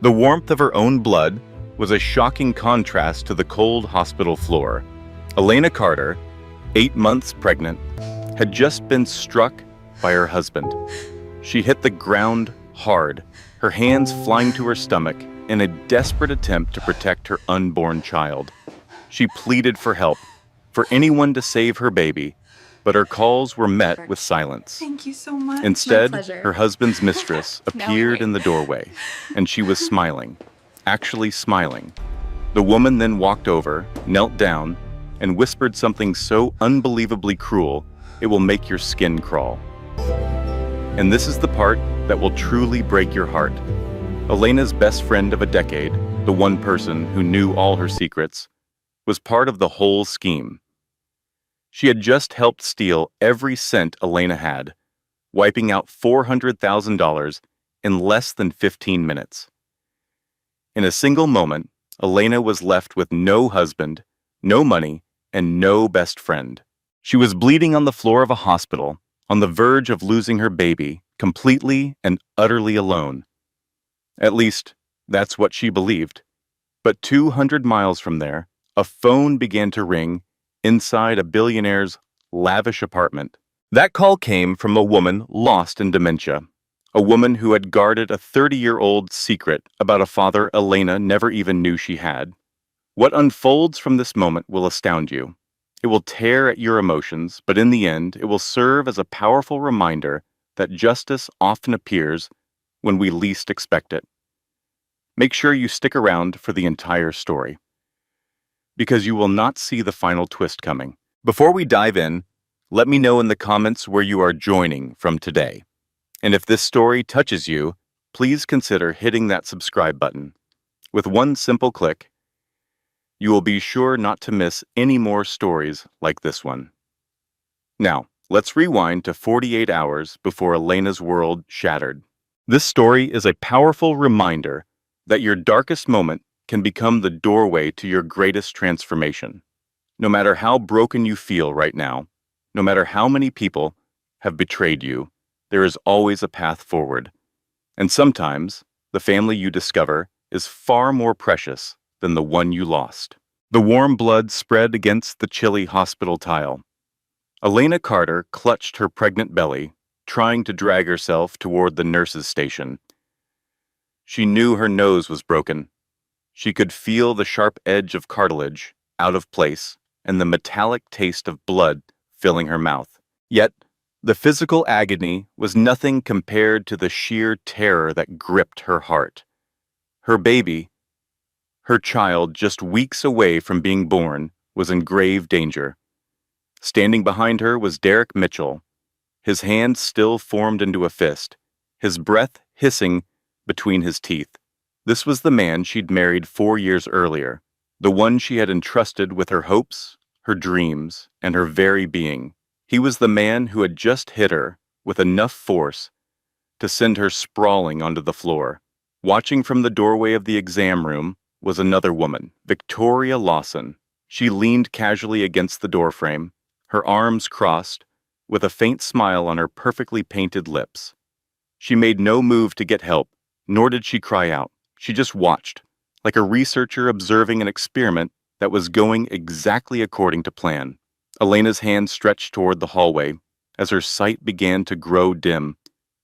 The warmth of her own blood was a shocking contrast to the cold hospital floor. Elena Carter, 8 months pregnant, had just been struck by her husband. She hit the ground hard, her hands flying to her stomach in a desperate attempt to protect her unborn child. She pleaded for help, for anyone to save her baby, but her calls were met with silence. Thank you so much. Instead, her husband's mistress appeared in the doorway, and she was smiling, actually smiling. The woman then walked over, knelt down, and whispered something so unbelievably cruel, it will make your skin crawl. And this is the part that will truly break your heart. Elena's best friend of a decade, the one person who knew all her secrets, was part of the whole scheme. She had just helped steal every cent Elena had, wiping out $400,000 in less than 15 minutes. In a single moment, Elena was left with no husband, no money, and no best friend. She was bleeding on the floor of a hospital, on the verge of losing her baby, completely and utterly alone. At least, that's what she believed. But 200 miles from there, a phone began to ring inside a billionaire's lavish apartment. That call came from a woman lost in dementia, a woman who had guarded a 30-year-old secret about a father Elena never even knew she had. What unfolds from this moment will astound you. It will tear at your emotions, but in the end, it will serve as a powerful reminder that justice often appears when we least expect it. Make sure you stick around for the entire story, because you will not see the final twist coming. Before we dive in, let me know in the comments where you are joining from today. And if this story touches you, please consider hitting that subscribe button. With one simple click, you will be sure not to miss any more stories like this one. Now, let's rewind to 48 hours before Elena's world shattered. This story is a powerful reminder that your darkest moment can become the doorway to your greatest transformation. No matter how broken you feel right now, no matter how many people have betrayed you, there is always a path forward. And sometimes, the family you discover is far more precious than the one you lost. The warm blood spread against the chilly hospital tile. Elena Carter clutched her pregnant belly, trying to drag herself toward the nurse's station. She knew her nose was broken. She could feel the sharp edge of cartilage, out of place, and the metallic taste of blood filling her mouth. Yet, the physical agony was nothing compared to the sheer terror that gripped her heart. Her baby, her child just weeks away from being born, was in grave danger. Standing behind her was Derek Mitchell, his hands still formed into a fist, his breath hissing between his teeth. This was the man she'd married 4 years earlier, the one she had entrusted with her hopes, her dreams, and her very being. He was the man who had just hit her with enough force to send her sprawling onto the floor. Watching from the doorway of the exam room was another woman, Victoria Lawson. She leaned casually against the doorframe, her arms crossed, with a faint smile on her perfectly painted lips. She made no move to get help, nor did she cry out. She just watched, like a researcher observing an experiment that was going exactly according to plan. Elena's hand stretched toward the hallway as her sight began to grow dim.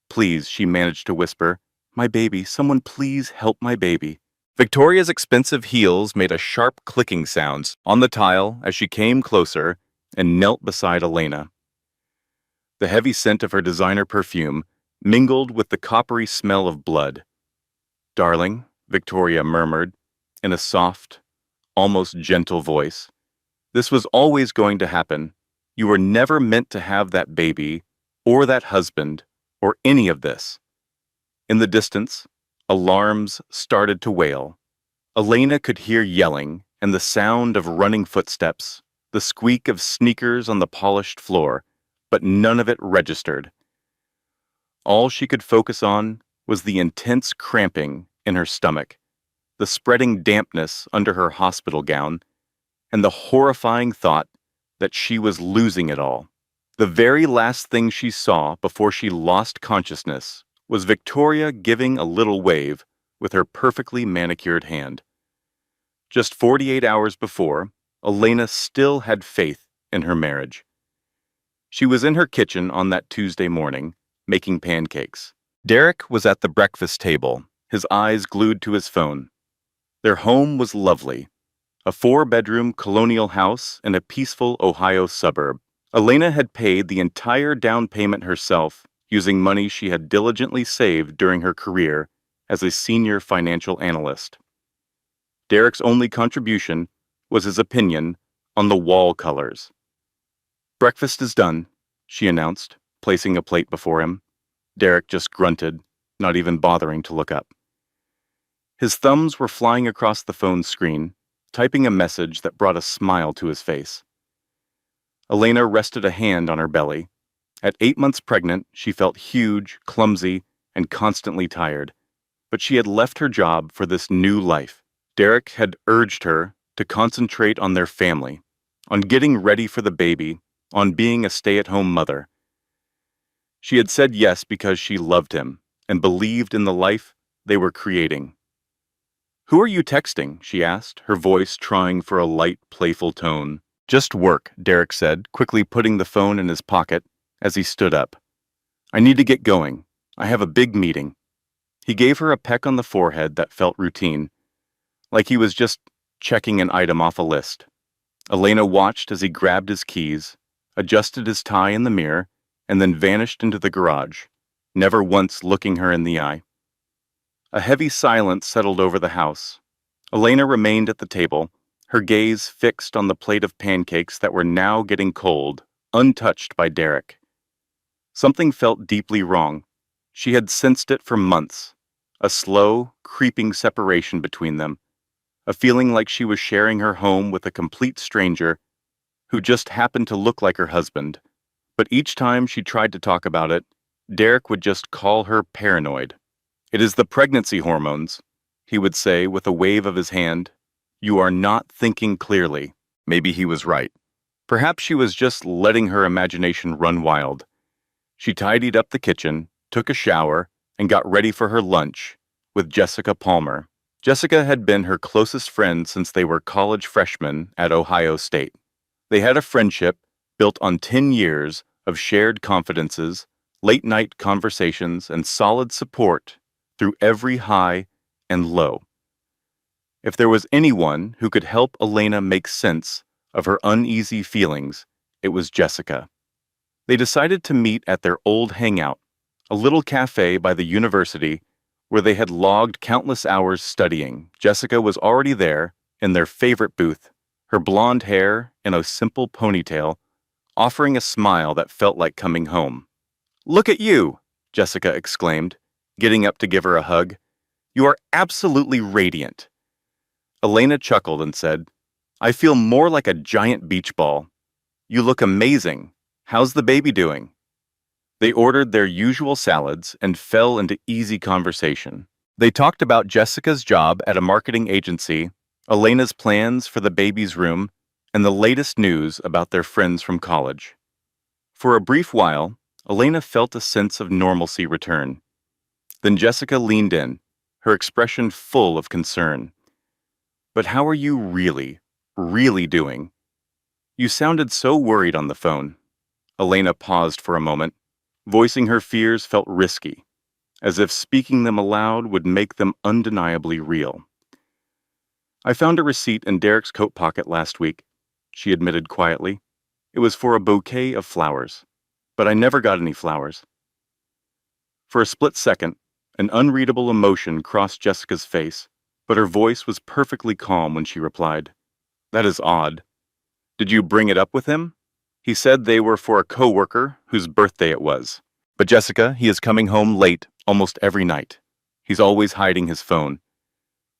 "Please," she managed to whisper, "my baby, someone please help my baby." Victoria's expensive heels made a sharp clicking sound on the tile as she came closer and knelt beside Elena. The heavy scent of her designer perfume mingled with the coppery smell of blood. "Darling," Victoria murmured in a soft, almost gentle voice, "this was always going to happen. You were never meant to have that baby, or that husband, or any of this." In the distance, alarms started to wail. Elena could hear yelling and the sound of running footsteps, the squeak of sneakers on the polished floor, but none of it registered. All she could focus on was the intense cramping in her stomach, the spreading dampness under her hospital gown, and the horrifying thought that she was losing it all. The very last thing she saw before she lost consciousness was Victoria giving a little wave with her perfectly manicured hand. Just 48 hours before, Elena still had faith in her marriage. She was in her kitchen on that Tuesday morning, making pancakes. Derek was at the breakfast table, his eyes glued to his phone. Their home was lovely, a 4-bedroom colonial house in a peaceful Ohio suburb. Elena had paid the entire down payment herself, using money she had diligently saved during her career as a senior financial analyst. Derek's only contribution was his opinion on the wall colors. "Breakfast is done," she announced, placing a plate before him. Derek just grunted, not even bothering to look up. His thumbs were flying across the phone screen, typing a message that brought a smile to his face. Elena rested a hand on her belly. At 8 months pregnant, she felt huge, clumsy, and constantly tired. But she had left her job for this new life. Derek had urged her to concentrate on their family, on getting ready for the baby, on being a stay-at-home mother. She had said yes because she loved him and believed in the life they were creating. "Who are you texting?" she asked, her voice trying for a light, playful tone. "Just work," Derek said, quickly putting the phone in his pocket as he stood up. "I need to get going. I have a big meeting." He gave her a peck on the forehead that felt routine, like he was just checking an item off a list. Elena watched as he grabbed his keys, adjusted his tie in the mirror, and then vanished into the garage, never once looking her in the eye. A heavy silence settled over the house. Elena remained at the table, her gaze fixed on the plate of pancakes that were now getting cold, untouched by Derek. Something felt deeply wrong. She had sensed it for months. A slow, creeping separation between them. A feeling like she was sharing her home with a complete stranger who just happened to look like her husband. But each time she tried to talk about it, Derek would just call her paranoid. "It is the pregnancy hormones," he would say with a wave of his hand. "You are not thinking clearly." Maybe he was right. Perhaps she was just letting her imagination run wild. She tidied up the kitchen, took a shower, and got ready for her lunch with Jessica Palmer. Jessica had been her closest friend since they were college freshmen at Ohio State. They had a friendship built on 10 years of shared confidences, late-night conversations, and solid support through every high and low. If there was anyone who could help Elena make sense of her uneasy feelings, it was Jessica. They decided to meet at their old hangout, a little cafe by the university where they had logged countless hours studying. Jessica was already there in their favorite booth, her blonde hair in a simple ponytail, offering a smile that felt like coming home. "Look at you!" Jessica exclaimed, getting up to give her a hug. "You are absolutely radiant." Elena chuckled and said, "I feel more like a giant beach ball. You look amazing. How's the baby doing?" They ordered their usual salads and fell into easy conversation. They talked about Jessica's job at a marketing agency, Elena's plans for the baby's room, and the latest news about their friends from college. For a brief while, Elena felt a sense of normalcy return. Then Jessica leaned in, her expression full of concern. "But how are you really doing? You sounded so worried on the phone." Elena paused for a moment. Voicing her fears felt risky, as if speaking them aloud would make them undeniably real. "I found a receipt in Derek's coat pocket last week," she admitted quietly. "It was for a bouquet of flowers, but I never got any flowers." For a split second, an unreadable emotion crossed Jessica's face, but her voice was perfectly calm when she replied, "That is odd. Did you bring it up with him? He said they were for a coworker whose birthday it was. But Jessica, he is coming home late almost every night. He's always hiding his phone.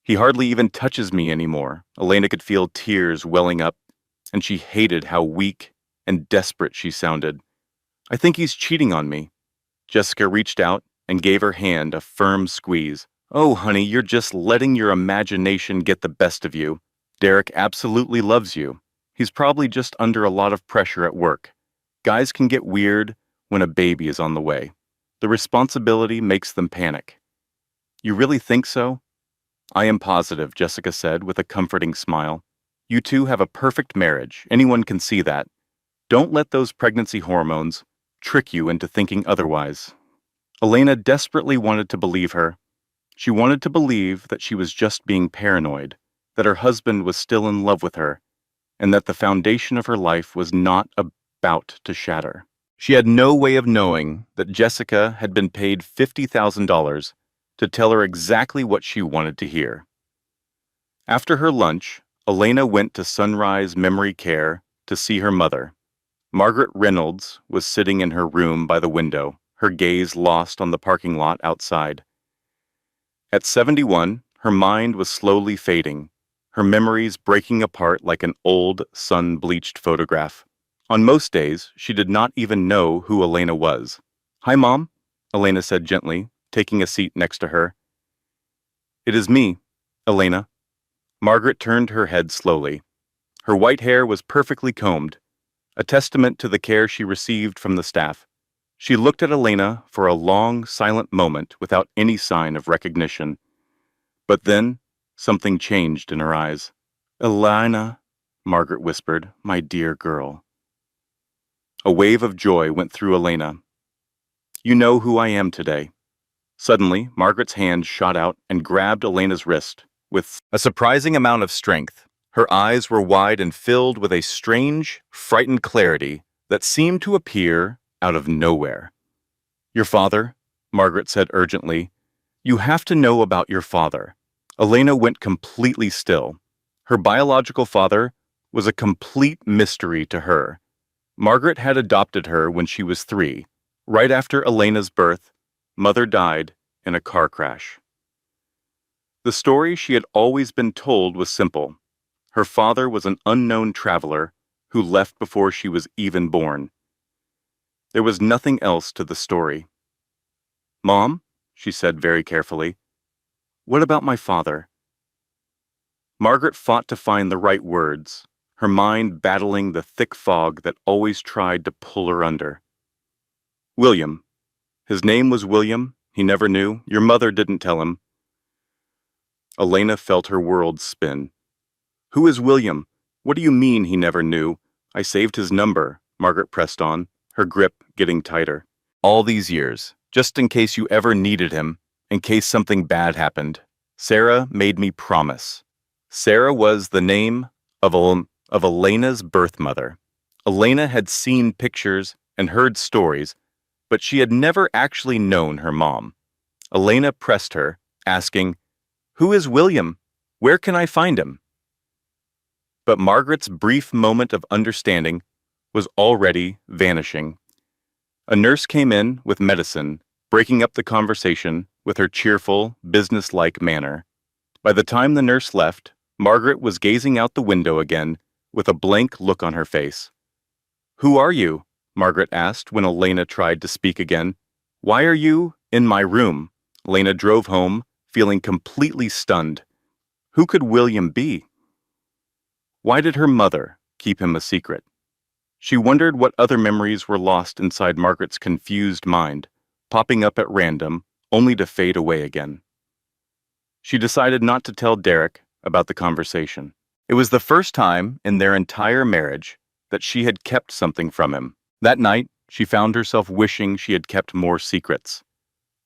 He hardly even touches me anymore." Elena could feel tears welling up, and she hated how weak and desperate she sounded. "I think he's cheating on me." Jessica reached out and gave her hand a firm squeeze. "Oh, honey, you're just letting your imagination get the best of you. Derek absolutely loves you. He's probably just under a lot of pressure at work. Guys can get weird when a baby is on the way. The responsibility makes them panic." "You really think so?" I am positive, Jessica said with a comforting smile. You two have a perfect marriage. Anyone can see that. Don't let those pregnancy hormones trick you into thinking otherwise. Elena desperately wanted to believe her. She wanted to believe that she was just being paranoid, that her husband was still in love with her, and that the foundation of her life was not about to shatter. She had no way of knowing that Jessica had been paid $50,000 to tell her exactly what she wanted to hear. After her lunch, Elena went to Sunrise Memory Care to see her mother. Margaret Reynolds was sitting in her room by the window, her gaze lost on the parking lot outside. At 71, her mind was slowly fading, her memories breaking apart like an old, sun-bleached photograph. On most days, she did not even know who Elena was. "Hi, Mom," Elena said gently, taking a seat next to her. "It is me, Elena." Margaret turned her head slowly. Her white hair was perfectly combed, a testament to the care she received from the staff. She looked at Elena for a long, silent moment without any sign of recognition. But then, something changed in her eyes. "Elena," Margaret whispered, "my dear girl." A wave of joy went through Elena. "You know who I am today." Suddenly, Margaret's hand shot out and grabbed Elena's wrist with a surprising amount of strength. Her eyes were wide and filled with a strange, frightened clarity that seemed to appear out of nowhere. "Your father," Margaret said urgently. "You have to know about your father." Elena went completely still. Her biological father was a complete mystery to her. Margaret had adopted her when she was 3. Right after Elena's birth, Mother died in a car crash. The story she had always been told was simple. Her father was an unknown traveler who left before she was even born. There was nothing else to the story. "Mom," she said very carefully, "what about my father?" Margaret fought to find the right words, her mind battling the thick fog that always tried to pull her under. "William. His name was William. He never knew. Your mother didn't tell him." Elena felt her world spin. "Who is William? What do you mean he never knew? I saved his number," Margaret pressed on, her grip getting tighter. "All these years, just in case you ever needed him, in case something bad happened. Sarah made me promise." Sarah was the name of Elena's birth mother. Elena had seen pictures and heard stories, but she had never actually known her mom. Elena pressed her, asking, "Who is William? Where can I find him?" But Margaret's brief moment of understanding was already vanishing. A nurse came in with medicine, breaking up the conversation with her cheerful, businesslike manner. By the time the nurse left, Margaret was gazing out the window again with a blank look on her face. "Who are you?" Margaret asked when Elena tried to speak again. "Why are you in my room?" Elena drove home, feeling completely stunned. Who could William be? Why did her mother keep him a secret? She wondered what other memories were lost inside Margaret's confused mind, popping up at random, only to fade away again. She decided not to tell Derek about the conversation. It was the first time in their entire marriage that she had kept something from him. That night, she found herself wishing she had kept more secrets.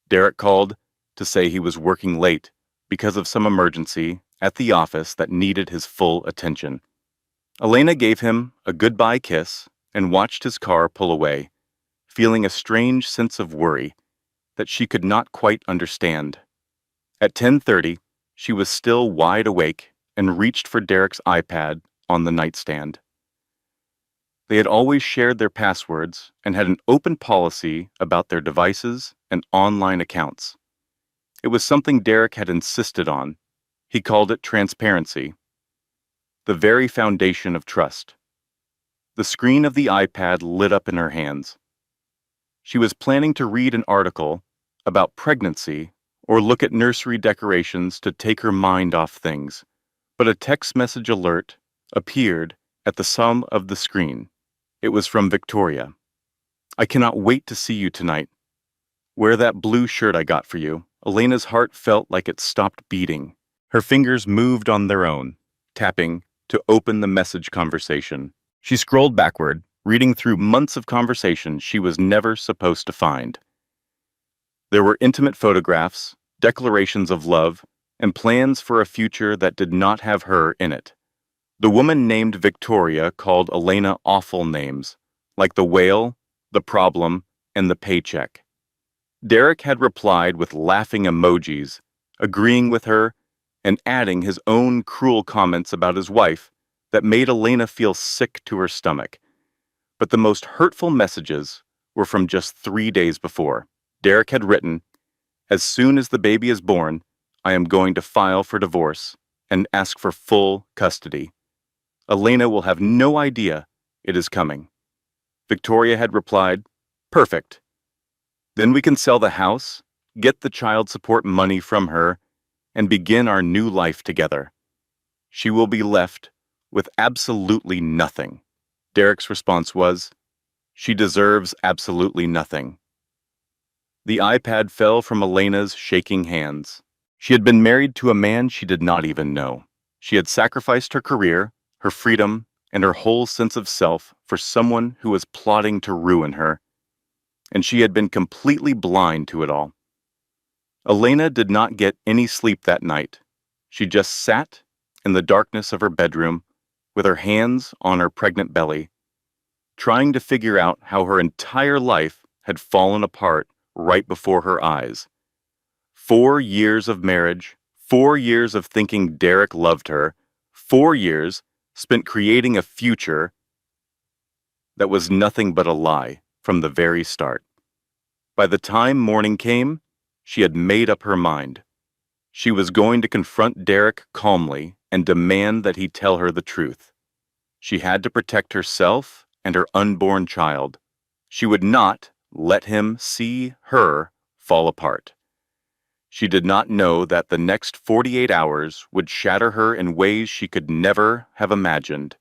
Derek called to say he was working late because of some emergency at the office that needed his full attention. Elena gave him a goodbye kiss and watched his car pull away, feeling a strange sense of worry that she could not quite understand. At 10:30, she was still wide awake and reached for Derek's iPad on the nightstand. They had always shared their passwords and had an open policy about their devices and online accounts. It was something Derek had insisted on. He called it transparency, the very foundation of trust. The screen of the iPad lit up in her hands. She was planning to read an article about pregnancy or look at nursery decorations to take her mind off things, but a text message alert appeared at the sum of the screen. It was from Victoria. "I cannot wait to see you tonight. Wear that blue shirt I got for you." Elena's heart felt like it stopped beating. Her fingers moved on their own, tapping to open the message conversation. She scrolled backward, reading through months of conversation she was never supposed to find. There were intimate photographs, declarations of love, and plans for a future that did not have her in it. The woman named Victoria called Elena awful names, like the whale, the problem, and the paycheck. Derek had replied with laughing emojis, agreeing with her, and adding his own cruel comments about his wife that made Elena feel sick to her stomach. But the most hurtful messages were from just 3 days before. Derek had written, "As soon as the baby is born, I am going to file for divorce and ask for full custody. Elena will have no idea it is coming." Victoria had replied, "Perfect. Then we can sell the house, get the child support money from her, and begin our new life together. She will be left with absolutely nothing." Derek's response was, "She deserves absolutely nothing." The iPad fell from Elena's shaking hands. She had been married to a man she did not even know. She had sacrificed her career, her freedom, and her whole sense of self for someone who was plotting to ruin her. And she had been completely blind to it all. Elena did not get any sleep that night. She just sat in the darkness of her bedroom with her hands on her pregnant belly, trying to figure out how her entire life had fallen apart right before her eyes. 4 years of marriage, 4 years of thinking Derek loved her, 4 years spent creating a future that was nothing but a lie from the very start. By the time morning came, she had made up her mind. She was going to confront Derek calmly and demand that he tell her the truth. She had to protect herself and her unborn child. She would not let him see her fall apart. She did not know that the next 48 hours would shatter her in ways she could never have imagined.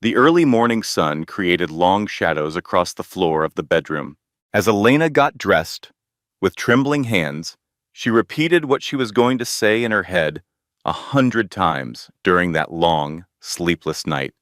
The early morning sun created long shadows across the floor of the bedroom. As Elena got dressed, with trembling hands, she repeated what she was going to say in her head 100 times during that long, sleepless night.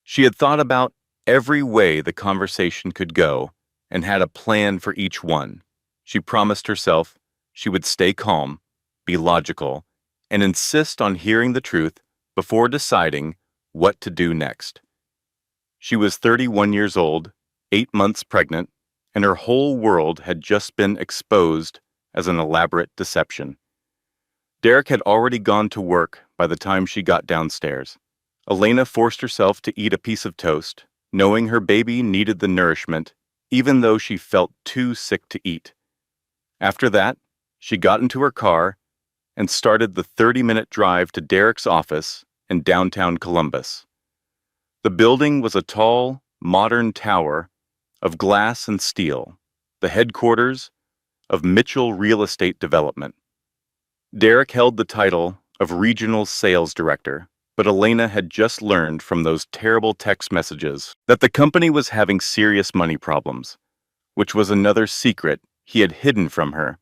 She had thought about every way the conversation could go and had a plan for each one. She promised herself she would stay calm, be logical, and insist on hearing the truth before deciding what to do next. She was 31 years old, 8 months pregnant, and her whole world had just been exposed as an elaborate deception. Derek had already gone to work by the time she got downstairs. Elena forced herself to eat a piece of toast, knowing her baby needed the nourishment, even though she felt too sick to eat. After that, she got into her car and started the 30-minute drive to Derek's office in downtown Columbus. The building was a tall, modern tower of glass and steel, the headquarters of Mitchell Real Estate Development. Derek held the title of Regional Sales Director, but Elena had just learned from those terrible text messages that the company was having serious money problems, which was another secret he had hidden from her.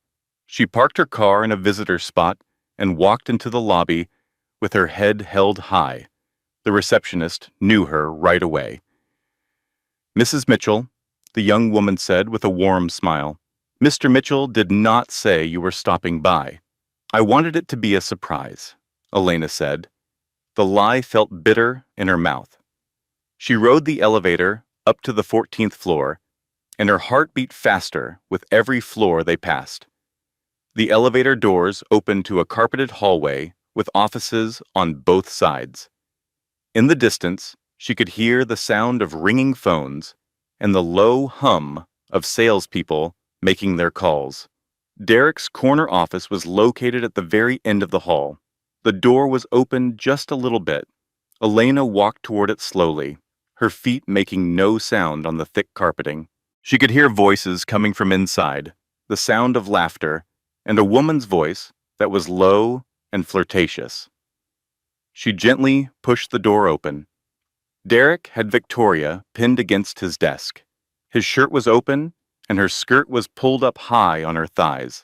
She parked her car in a visitor spot and walked into the lobby with her head held high. The receptionist knew her right away. "Mrs. Mitchell," the young woman said with a warm smile. "Mr. Mitchell did not say you were stopping by. I wanted it to be a surprise," Elena said. The lie felt bitter in her mouth. She rode the elevator up to the 14th floor, and her heart beat faster with every floor they passed. The elevator doors opened to a carpeted hallway with offices on both sides. In the distance, she could hear the sound of ringing phones and the low hum of salespeople making their calls. Derek's corner office was located at the very end of the hall. The door was open just a little bit. Elena walked toward it slowly, her feet making no sound on the thick carpeting. She could hear voices coming from inside, the sound of laughter, and a woman's voice that was low and flirtatious. She gently pushed the door open. Derek had Victoria pinned against his desk. His shirt was open, and her skirt was pulled up high on her thighs.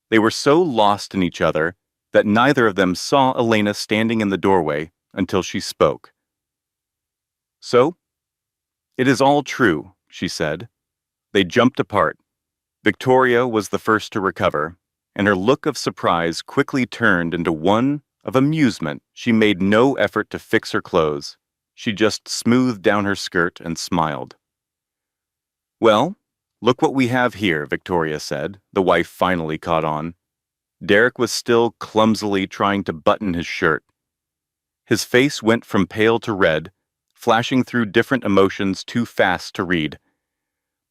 They were so lost in each other that neither of them saw Elena standing in the doorway until she spoke. "So, it is all true," she said. They jumped apart. Victoria was the first to recover, and her look of surprise quickly turned into one of amusement. She made no effort to fix her clothes. She just smoothed down her skirt and smiled. "Well, look what we have here," Victoria said. The wife finally caught on. Derek was still clumsily trying to button his shirt. His face went from pale to red, flashing through different emotions too fast to read.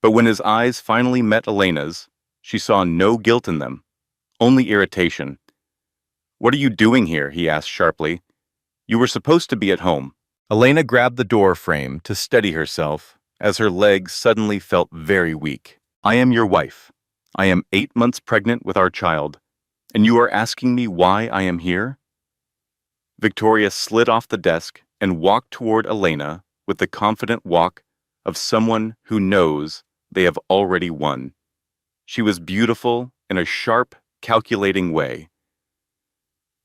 But when his eyes finally met Elena's, she saw no guilt in them, only irritation. "What are you doing here?" he asked sharply. "You were supposed to be at home." Elena grabbed the door frame to steady herself as her legs suddenly felt very weak. "I am your wife. I am 8 months pregnant with our child, and you are asking me why I am here?" Victoria slid off the desk and walked toward Elena with the confident walk of someone who knows they have already won. She was beautiful in a sharp, calculating way,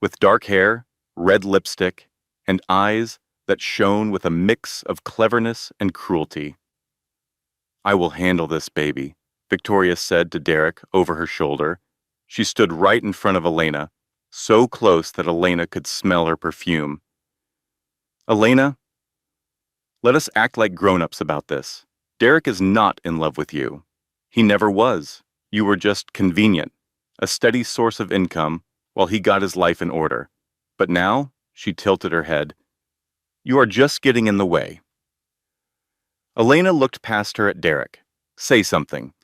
with dark hair, red lipstick, and eyes that shone with a mix of cleverness and cruelty. "I will handle this, baby," Victoria said to Derek over her shoulder. She stood right in front of Elena, so close that Elena could smell her perfume. "Elena, let us act like grown-ups about this. Derek is not in love with you. He never was. You were just convenient, a steady source of income while he got his life in order. But now," she tilted her head, "you are just getting in the way." Elena looked past her at Derek. "Say something.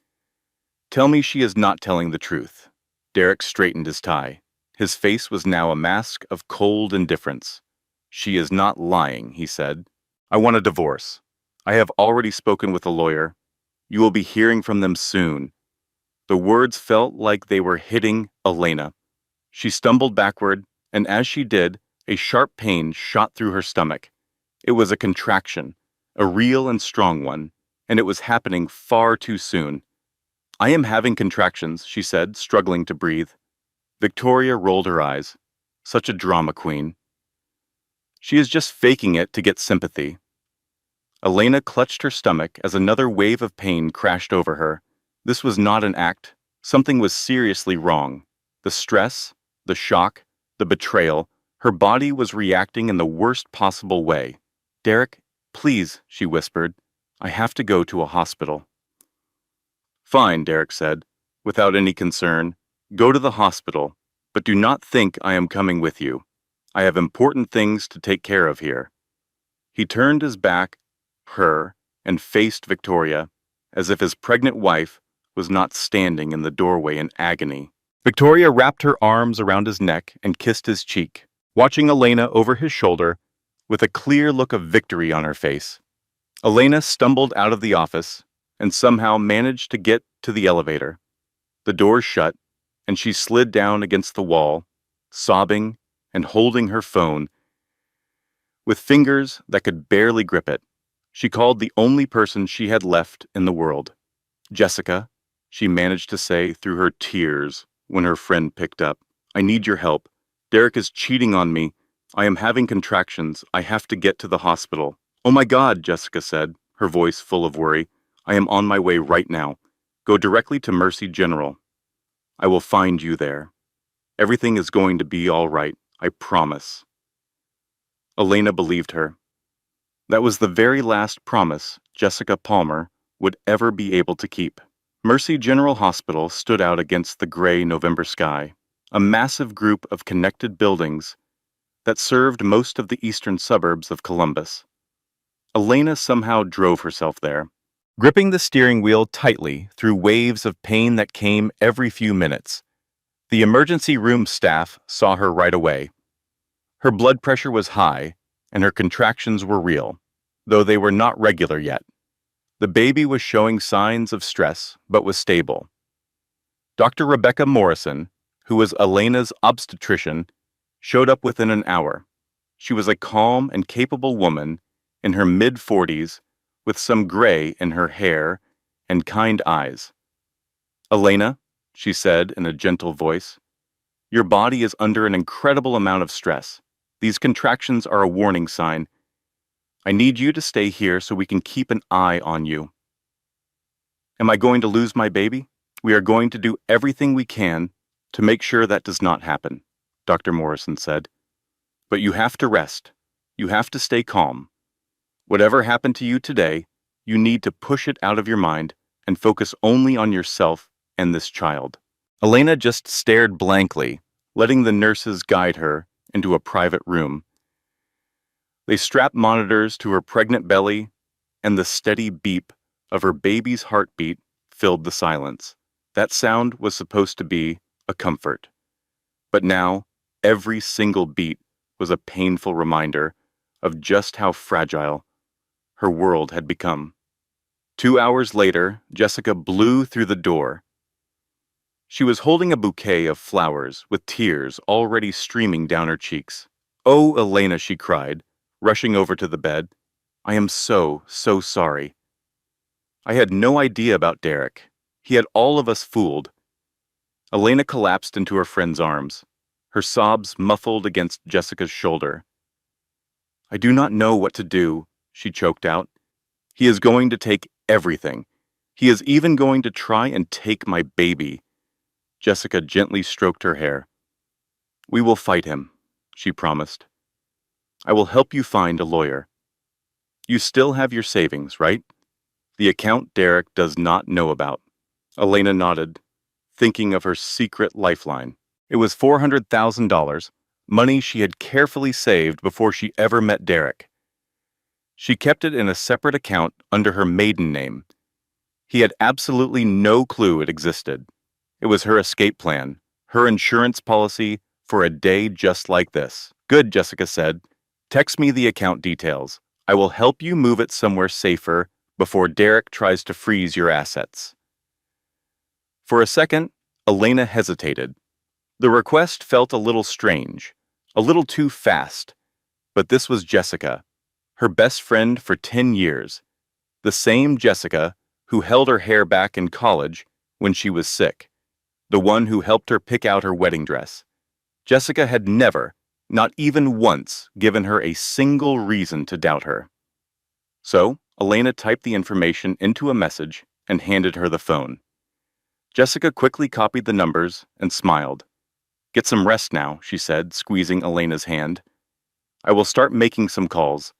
Tell me she is not telling the truth." Derek straightened his tie. His face was now a mask of cold indifference. "She is not lying," he said. "I want a divorce. I have already spoken with a lawyer. You will be hearing from them soon." The words felt like they were hitting Elena. She stumbled backward, and as she did, a sharp pain shot through her stomach. It was a contraction, a real and strong one, and it was happening far too soon. "I am having contractions," she said, struggling to breathe. Victoria rolled her eyes. Such a drama queen. "She is just faking it to get sympathy." Elena clutched her stomach as another wave of pain crashed over her. This was not an act. Something was seriously wrong. The stress, the shock, the betrayal, her body was reacting in the worst possible way. "Derek, please," she whispered. "I have to go to a hospital." "Fine," Derek said, without any concern. "Go to the hospital, but do not think I am coming with you. I have important things to take care of here." He turned his back, her, and faced Victoria, as if his pregnant wife was not standing in the doorway in agony. Victoria wrapped her arms around his neck and kissed his cheek, watching Elena over his shoulder with a clear look of victory on her face. Elena stumbled out of the office and somehow managed to get to the elevator. The door shut, and she slid down against the wall, sobbing and holding her phone with fingers that could barely grip it. She called the only person she had left in the world. "Jessica," she managed to say through her tears when her friend picked up. "I need your help. Derek is cheating on me. I am having contractions. I have to get to the hospital." "Oh my God," Jessica said, her voice full of worry. "I am on my way right now. Go directly to Mercy General. I will find you there. Everything is going to be all right, I promise." Elena believed her. That was the very last promise Jessica Palmer would ever be able to keep. Mercy General Hospital stood out against the gray November sky, a massive group of connected buildings that served most of the eastern suburbs of Columbus. Elena somehow drove herself there, gripping the steering wheel tightly through waves of pain that came every few minutes. The emergency room staff saw her right away. Her blood pressure was high, and her contractions were real, though they were not regular yet. The baby was showing signs of stress, but was stable. Dr. Rebecca Morrison, who was Elena's obstetrician, showed up within an hour. She was a calm and capable woman in her mid-40s with some gray in her hair and kind eyes. "Elena," she said in a gentle voice, Your body is under an incredible amount of stress. These contractions are a warning sign. I need you to stay here so we can keep an eye on you. Am I going to lose my baby? We are going to do everything we can to make sure that does not happen, Dr. Morrison said. But you have to rest. You have to stay calm. Whatever happened to you today, you need to push it out of your mind and focus only on yourself and this child. Elena just stared blankly, letting the nurses guide her into a private room. They strapped monitors to her pregnant belly, and the steady beep of her baby's heartbeat filled the silence. That sound was supposed to be a comfort. But now, every single beat was a painful reminder of just how fragile her world had become. 2 hours later, Jessica blew through the door. She was holding a bouquet of flowers with tears already streaming down her cheeks. "Oh, Elena," she cried, rushing over to the bed. "I am so sorry. I had no idea about Derek. He had all of us fooled." Elena collapsed into her friend's arms, her sobs muffled against Jessica's shoulder. "I do not know what to do," she choked out. "He is going to take everything. He is even going to try and take my baby." Jessica gently stroked her hair. "We will fight him," she promised. "I will help you find a lawyer. You still have your savings, right? The account Derek does not know about." Elena nodded, thinking of her secret lifeline. It was $400,000, money she had carefully saved before she ever met Derek. She kept it in a separate account under her maiden name. He had absolutely no clue it existed. It was her escape plan, her insurance policy for a day just like this. "Good," Jessica said. "Text me the account details. I will help you move it somewhere safer before Derek tries to freeze your assets." For a second, Elena hesitated. The request felt a little strange, a little too fast. But this was Jessica, her best friend for 10 years. The same Jessica who held her hair back in college when she was sick. The one who helped her pick out her wedding dress. Jessica had never, not even once, given her a single reason to doubt her. So, Elena typed the information into a message and handed her the phone. Jessica quickly copied the numbers and smiled. "Get some rest now," she said, squeezing Elena's hand. "I will start making some calls.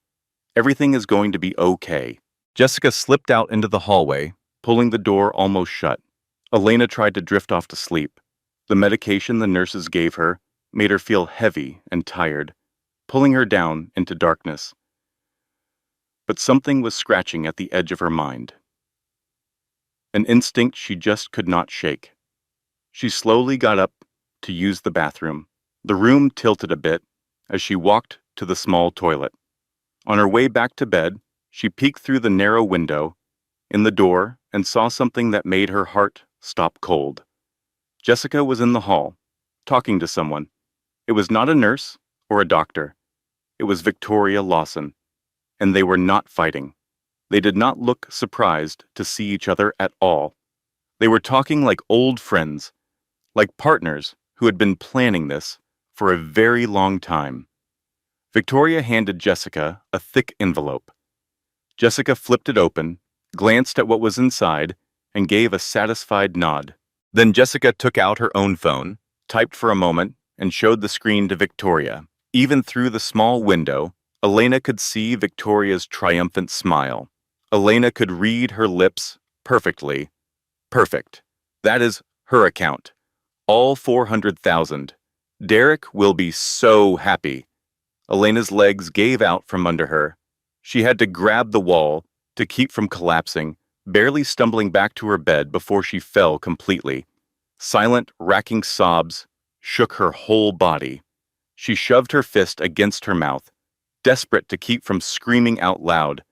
Everything is going to be okay." Jessica slipped out into the hallway, pulling the door almost shut. Elena tried to drift off to sleep. The medication the nurses gave her made her feel heavy and tired, pulling her down into darkness. But something was scratching at the edge of her mind. An instinct she just could not shake. She slowly got up to use the bathroom. The room tilted a bit as she walked to the small toilet. On her way back to bed, she peeked through the narrow window in the door and saw something that made her heart stop cold. Jessica was in the hall, talking to someone. It was not a nurse or a doctor. It was Victoria Lawson, and they were not fighting. They did not look surprised to see each other at all. They were talking like old friends, like partners who had been planning this for a very long time. Victoria handed Jessica a thick envelope. Jessica flipped it open, glanced at what was inside, and gave a satisfied nod. Then Jessica took out her own phone, typed for a moment, and showed the screen to Victoria. Even through the small window, Elena could see Victoria's triumphant smile. Elena could read her lips perfectly. Perfect. That is her account. All 400,000. Derek will be so happy. Elena's legs gave out from under her. She had to grab the wall to keep from collapsing, barely stumbling back to her bed before she fell completely. Silent, racking sobs shook her whole body. She shoved her fist against her mouth, desperate to keep from screaming out loud.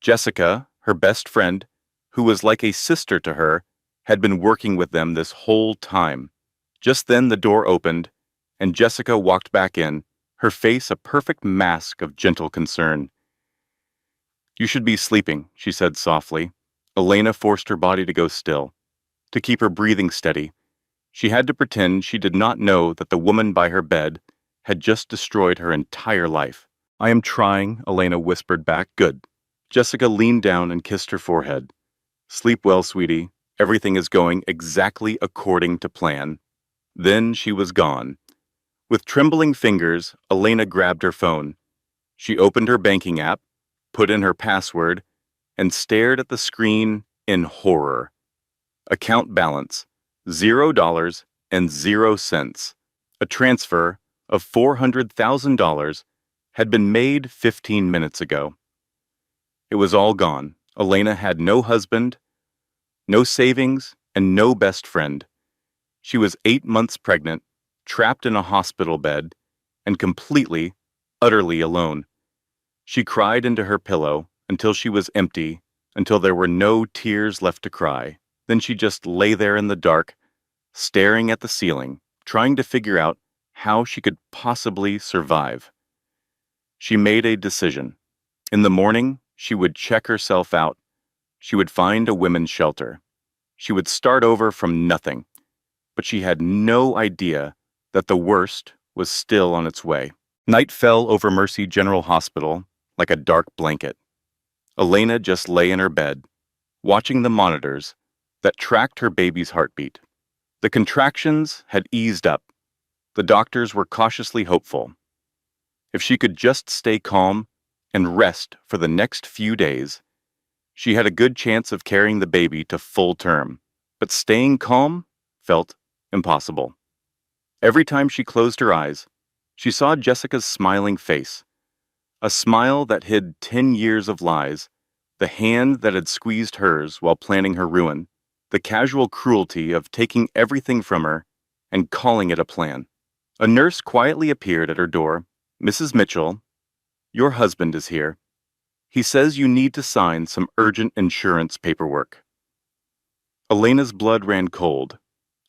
Jessica, her best friend, who was like a sister to her, had been working with them this whole time. Just then the door opened, and Jessica walked back in, her face a perfect mask of gentle concern. "You should be sleeping," she said softly. Elena forced her body to go still, to keep her breathing steady. She had to pretend she did not know that the woman by her bed had just destroyed her entire life. "I am trying," Elena whispered back. "Good." Jessica leaned down and kissed her forehead. "Sleep well, sweetie. Everything is going exactly according to plan." Then she was gone. With trembling fingers, Elena grabbed her phone. She opened her banking app, put in her password, and stared at the screen in horror. Account balance, $0.00. A transfer of $400,000 had been made 15 minutes ago. It was all gone. Elena had no husband, no savings, and no best friend. She was 8 months pregnant, trapped in a hospital bed, and completely, utterly alone. She cried into her pillow until she was empty, until there were no tears left to cry. Then she just lay there in the dark, staring at the ceiling, trying to figure out how she could possibly survive. She made a decision. In the morning, she would check herself out. She would find a women's shelter. She would start over from nothing. But she had no idea that the worst was still on its way. Night fell over Mercy General Hospital like a dark blanket. Elena just lay in her bed, watching the monitors that tracked her baby's heartbeat. The contractions had eased up. The doctors were cautiously hopeful. If she could just stay calm and rest for the next few days, she had a good chance of carrying the baby to full term. But staying calm felt impossible. Every time she closed her eyes, she saw Jessica's smiling face, a smile that hid 10 years of lies, the hand that had squeezed hers while planning her ruin, the casual cruelty of taking everything from her and calling it a plan. A nurse quietly appeared at her door. "Mrs. Mitchell, your husband is here. He says you need to sign some urgent insurance paperwork." Elena's blood ran cold.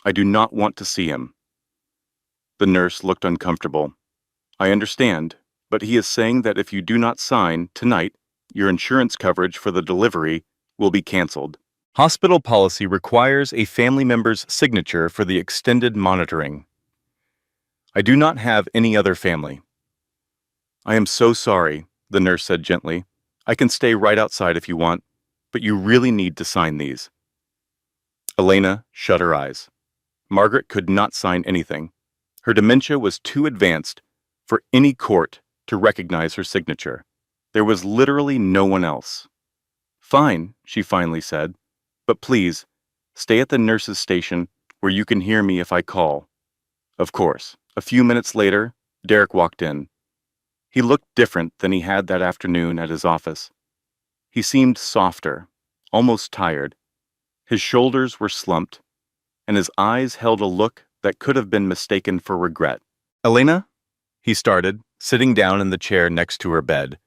"I do not want to see him." The nurse looked uncomfortable. "I understand, but he is saying that if you do not sign tonight, your insurance coverage for the delivery will be canceled. Hospital policy requires a family member's signature for the extended monitoring. I do not have any other family." "I am so sorry," the nurse said gently. "I can stay right outside if you want, but you really need to sign these." Elena shut her eyes. Margaret could not sign anything. Her dementia was too advanced for any court to recognize her signature. There was literally no one else. "Fine," she finally said, "but please, stay at the nurse's station where you can hear me if I call." Of course. A few minutes later, Derek walked in. He looked different than he had that afternoon at his office. He seemed softer, almost tired. His shoulders were slumped, and his eyes held a look that could have been mistaken for regret. "Elena?" he started, sitting down in the chair next to her bed.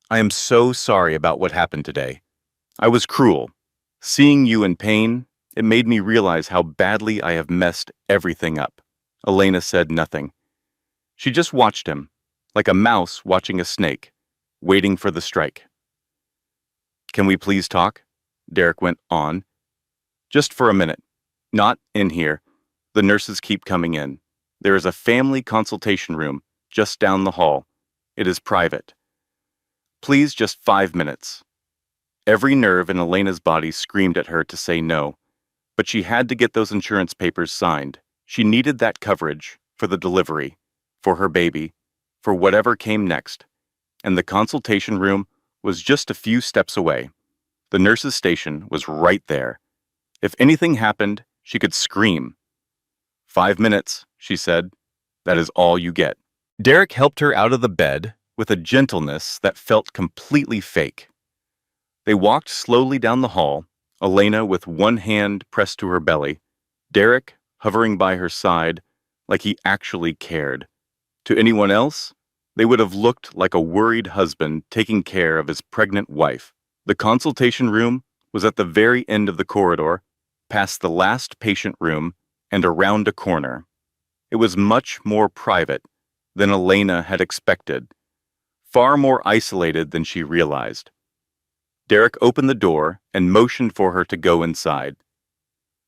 "I am so sorry about what happened today. I was cruel. Seeing you in pain, it made me realize how badly I have messed everything up." Elena said nothing. She just watched him, like a mouse watching a snake, waiting for the strike. "Can we please talk?" Derek went on. "Just for a minute. Not in here. The nurses keep coming in. There is a family consultation room just down the hall. It is private. Please, just 5 minutes." Every nerve in Elena's body screamed at her to say no, but she had to get those insurance papers signed. She needed that coverage for the delivery, for her baby, for whatever came next. And the consultation room was just a few steps away. The nurse's station was right there. If anything happened, she could scream. 5 minutes, she said. That is all you get. Derek helped her out of the bed with a gentleness that felt completely fake. They walked slowly down the hall, Elena with one hand pressed to her belly, Derek hovering by her side like he actually cared. To anyone else, they would have looked like a worried husband taking care of his pregnant wife. The consultation room was at the very end of the corridor, past the last patient room, and around a corner. It was much more private than Elena had expected, far more isolated than she realized. Derek opened the door and motioned for her to go inside.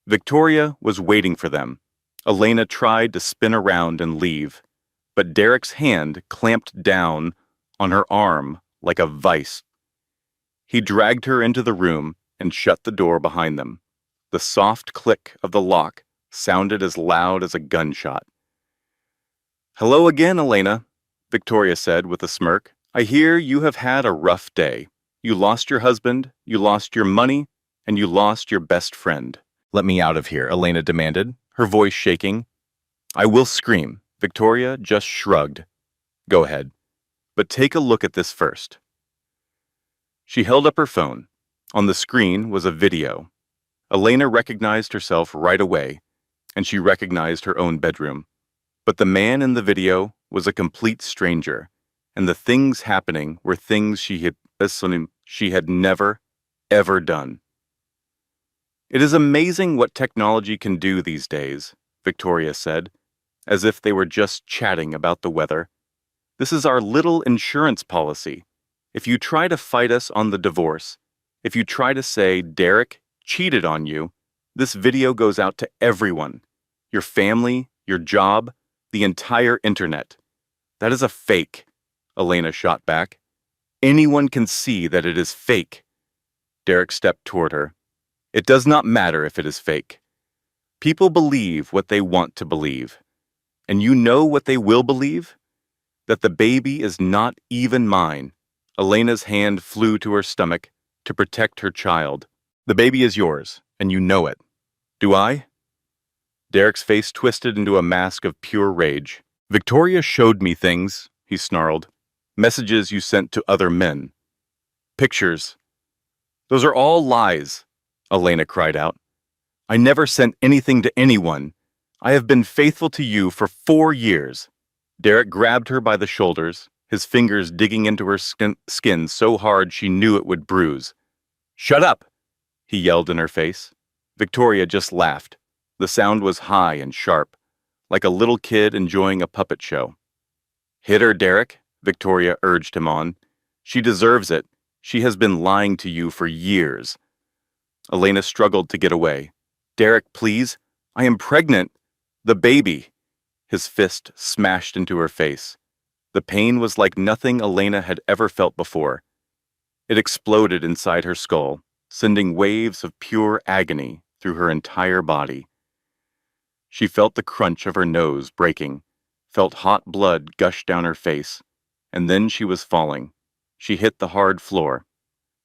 Victoria was waiting for them, Elena tried to spin around and leave, but Derek's hand clamped down on her arm like a vice. He dragged her into the room and shut the door behind them. The soft click of the lock sounded as loud as a gunshot. "Hello again, Elena," Victoria said with a smirk. "I hear you have had a rough day. You lost your husband, you lost your money, and you lost your best friend." "Let me out of here," Elena demanded, her voice shaking. "I will scream." Victoria just shrugged. "Go ahead. But take a look at this first." She held up her phone. On the screen was a video. Elena recognized herself right away, and she recognized her own bedroom. But the man in the video was a complete stranger, and the things happening were things she had never, ever done. "It is amazing what technology can do these days," Victoria said, as if they were just chatting about the weather. "This is our little insurance policy. If you try to fight us on the divorce, if you try to say Derek cheated on you, this video goes out to everyone. Your family, your job, the entire internet. That is a fake," Elena shot back. "Anyone can see that it is fake." Derek stepped toward her. "It does not matter if it is fake. People believe what they want to believe. And you know what they will believe? That the baby is not even mine." Elena's hand flew to her stomach to protect her child. "The baby is yours, and you know it. Do I?" Derek's face twisted into a mask of pure rage. "Victoria showed me things," he snarled. "Messages you sent to other men. Pictures. Those are all lies," Elena cried out. "I never sent anything to anyone. I have been faithful to you for 4 years." Derek grabbed her by the shoulders, his fingers digging into her skin so hard she knew it would bruise. "Shut up!" he yelled in her face. Victoria just laughed. The sound was high and sharp, like a little kid enjoying a puppet show. "Hit her, Derek," Victoria urged him on. "She deserves it. She has been lying to you for years." Elena struggled to get away. "Derek, please. I am pregnant. The baby." His fist smashed into her face. The pain was like nothing Elena had ever felt before. It exploded inside her skull, sending waves of pure agony through her entire body. She felt the crunch of her nose breaking, felt hot blood gush down her face, and then she was falling. She hit the hard floor.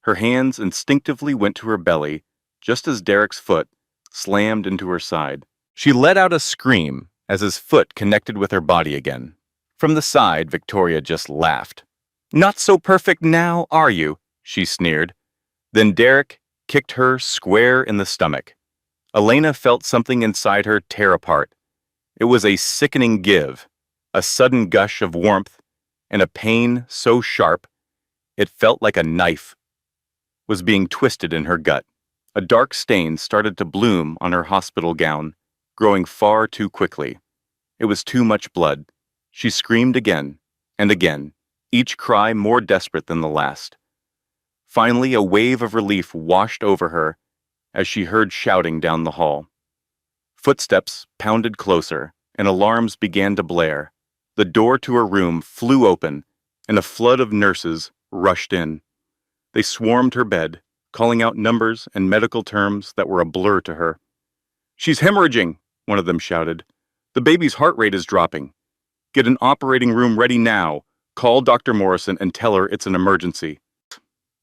Her hands instinctively went to her belly, just as Derek's foot slammed into her side. She let out a scream as his foot connected with her body again. From the side, Victoria just laughed. "Not so perfect now, are you?" she sneered. Then Derek kicked her square in the stomach. Elena felt something inside her tear apart. It was a sickening give, a sudden gush of warmth, and a pain so sharp it felt like a knife was being twisted in her gut. A dark stain started to bloom on her hospital gown, growing far too quickly. It was too much blood. She screamed again and again, each cry more desperate than the last. Finally, a wave of relief washed over her as she heard shouting down the hall. Footsteps pounded closer, and alarms began to blare. The door to her room flew open, and a flood of nurses rushed in. They swarmed her bed, calling out numbers and medical terms that were a blur to her. "She's hemorrhaging," one of them shouted. "The baby's heart rate is dropping. Get an operating room ready now. Call Dr. Morrison and tell her it's an emergency."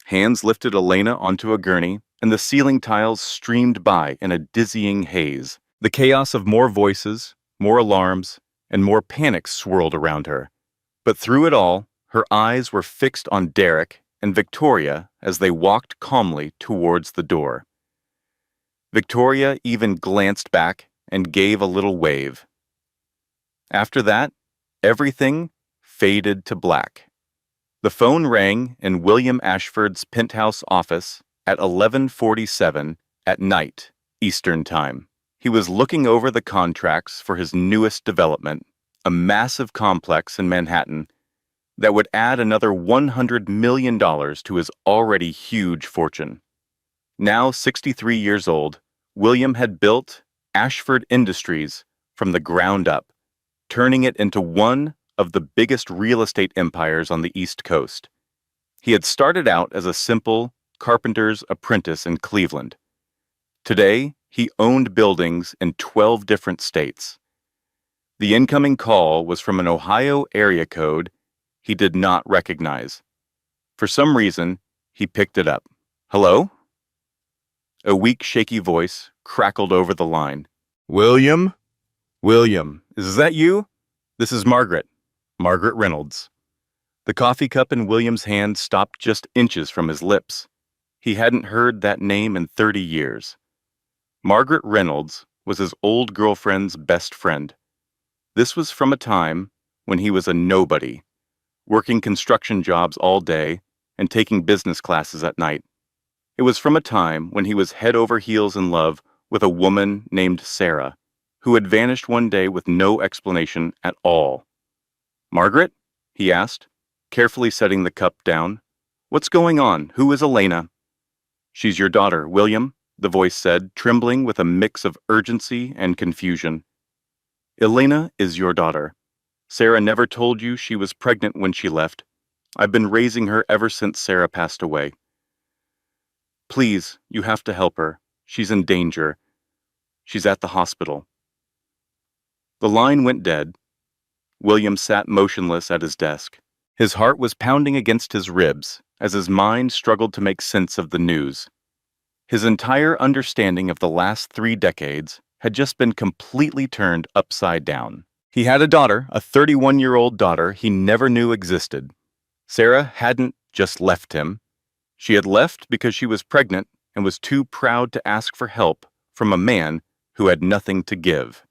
Hands lifted Elena onto a gurney, and the ceiling tiles streamed by in a dizzying haze. The chaos of more voices, more alarms, and more panic swirled around her. But through it all, her eyes were fixed on Derek and Victoria as they walked calmly towards the door. Victoria even glanced back and gave a little wave. After that, everything faded to black. The phone rang in William Ashford's penthouse office at 11:47 at night, Eastern Time. He was looking over the contracts for his newest development, a massive complex in Manhattan that would add another $100 million to his already huge fortune. Now 63 years old, William had built Ashford Industries from the ground up, turning it into one of the biggest real estate empires on the East Coast. He had started out as a simple carpenter's apprentice in Cleveland. Today, he owned buildings in 12 different states. The incoming call was from an Ohio area code he did not recognize. For some reason, he picked it up. "Hello?" A weak, shaky voice crackled over the line. "William? William, is that you? This is Margaret. Margaret Reynolds." The coffee cup in William's hand stopped just inches from his lips. He hadn't heard that name in 30 years. Margaret Reynolds was his old girlfriend's best friend. This was from a time when he was a nobody, working construction jobs all day and taking business classes at night. It was from a time when he was head over heels in love with a woman named Sarah, who had vanished one day with no explanation at all. "Margaret?" he asked, carefully setting the cup down. "What's going on? Who is Elena?" "She's your daughter, William," the voice said, trembling with a mix of urgency and confusion. "Elena is your daughter. Sarah never told you she was pregnant when she left. I've been raising her ever since Sarah passed away. Please, you have to help her. She's in danger. She's at the hospital." The line went dead. William sat motionless at his desk. His heart was pounding against his ribs as his mind struggled to make sense of the news. His entire understanding of the last 3 decades had just been completely turned upside down. He had a daughter, a 31-year-old daughter he never knew existed. Sarah hadn't just left him. She had left because she was pregnant and was too proud to ask for help from a man who had nothing to give.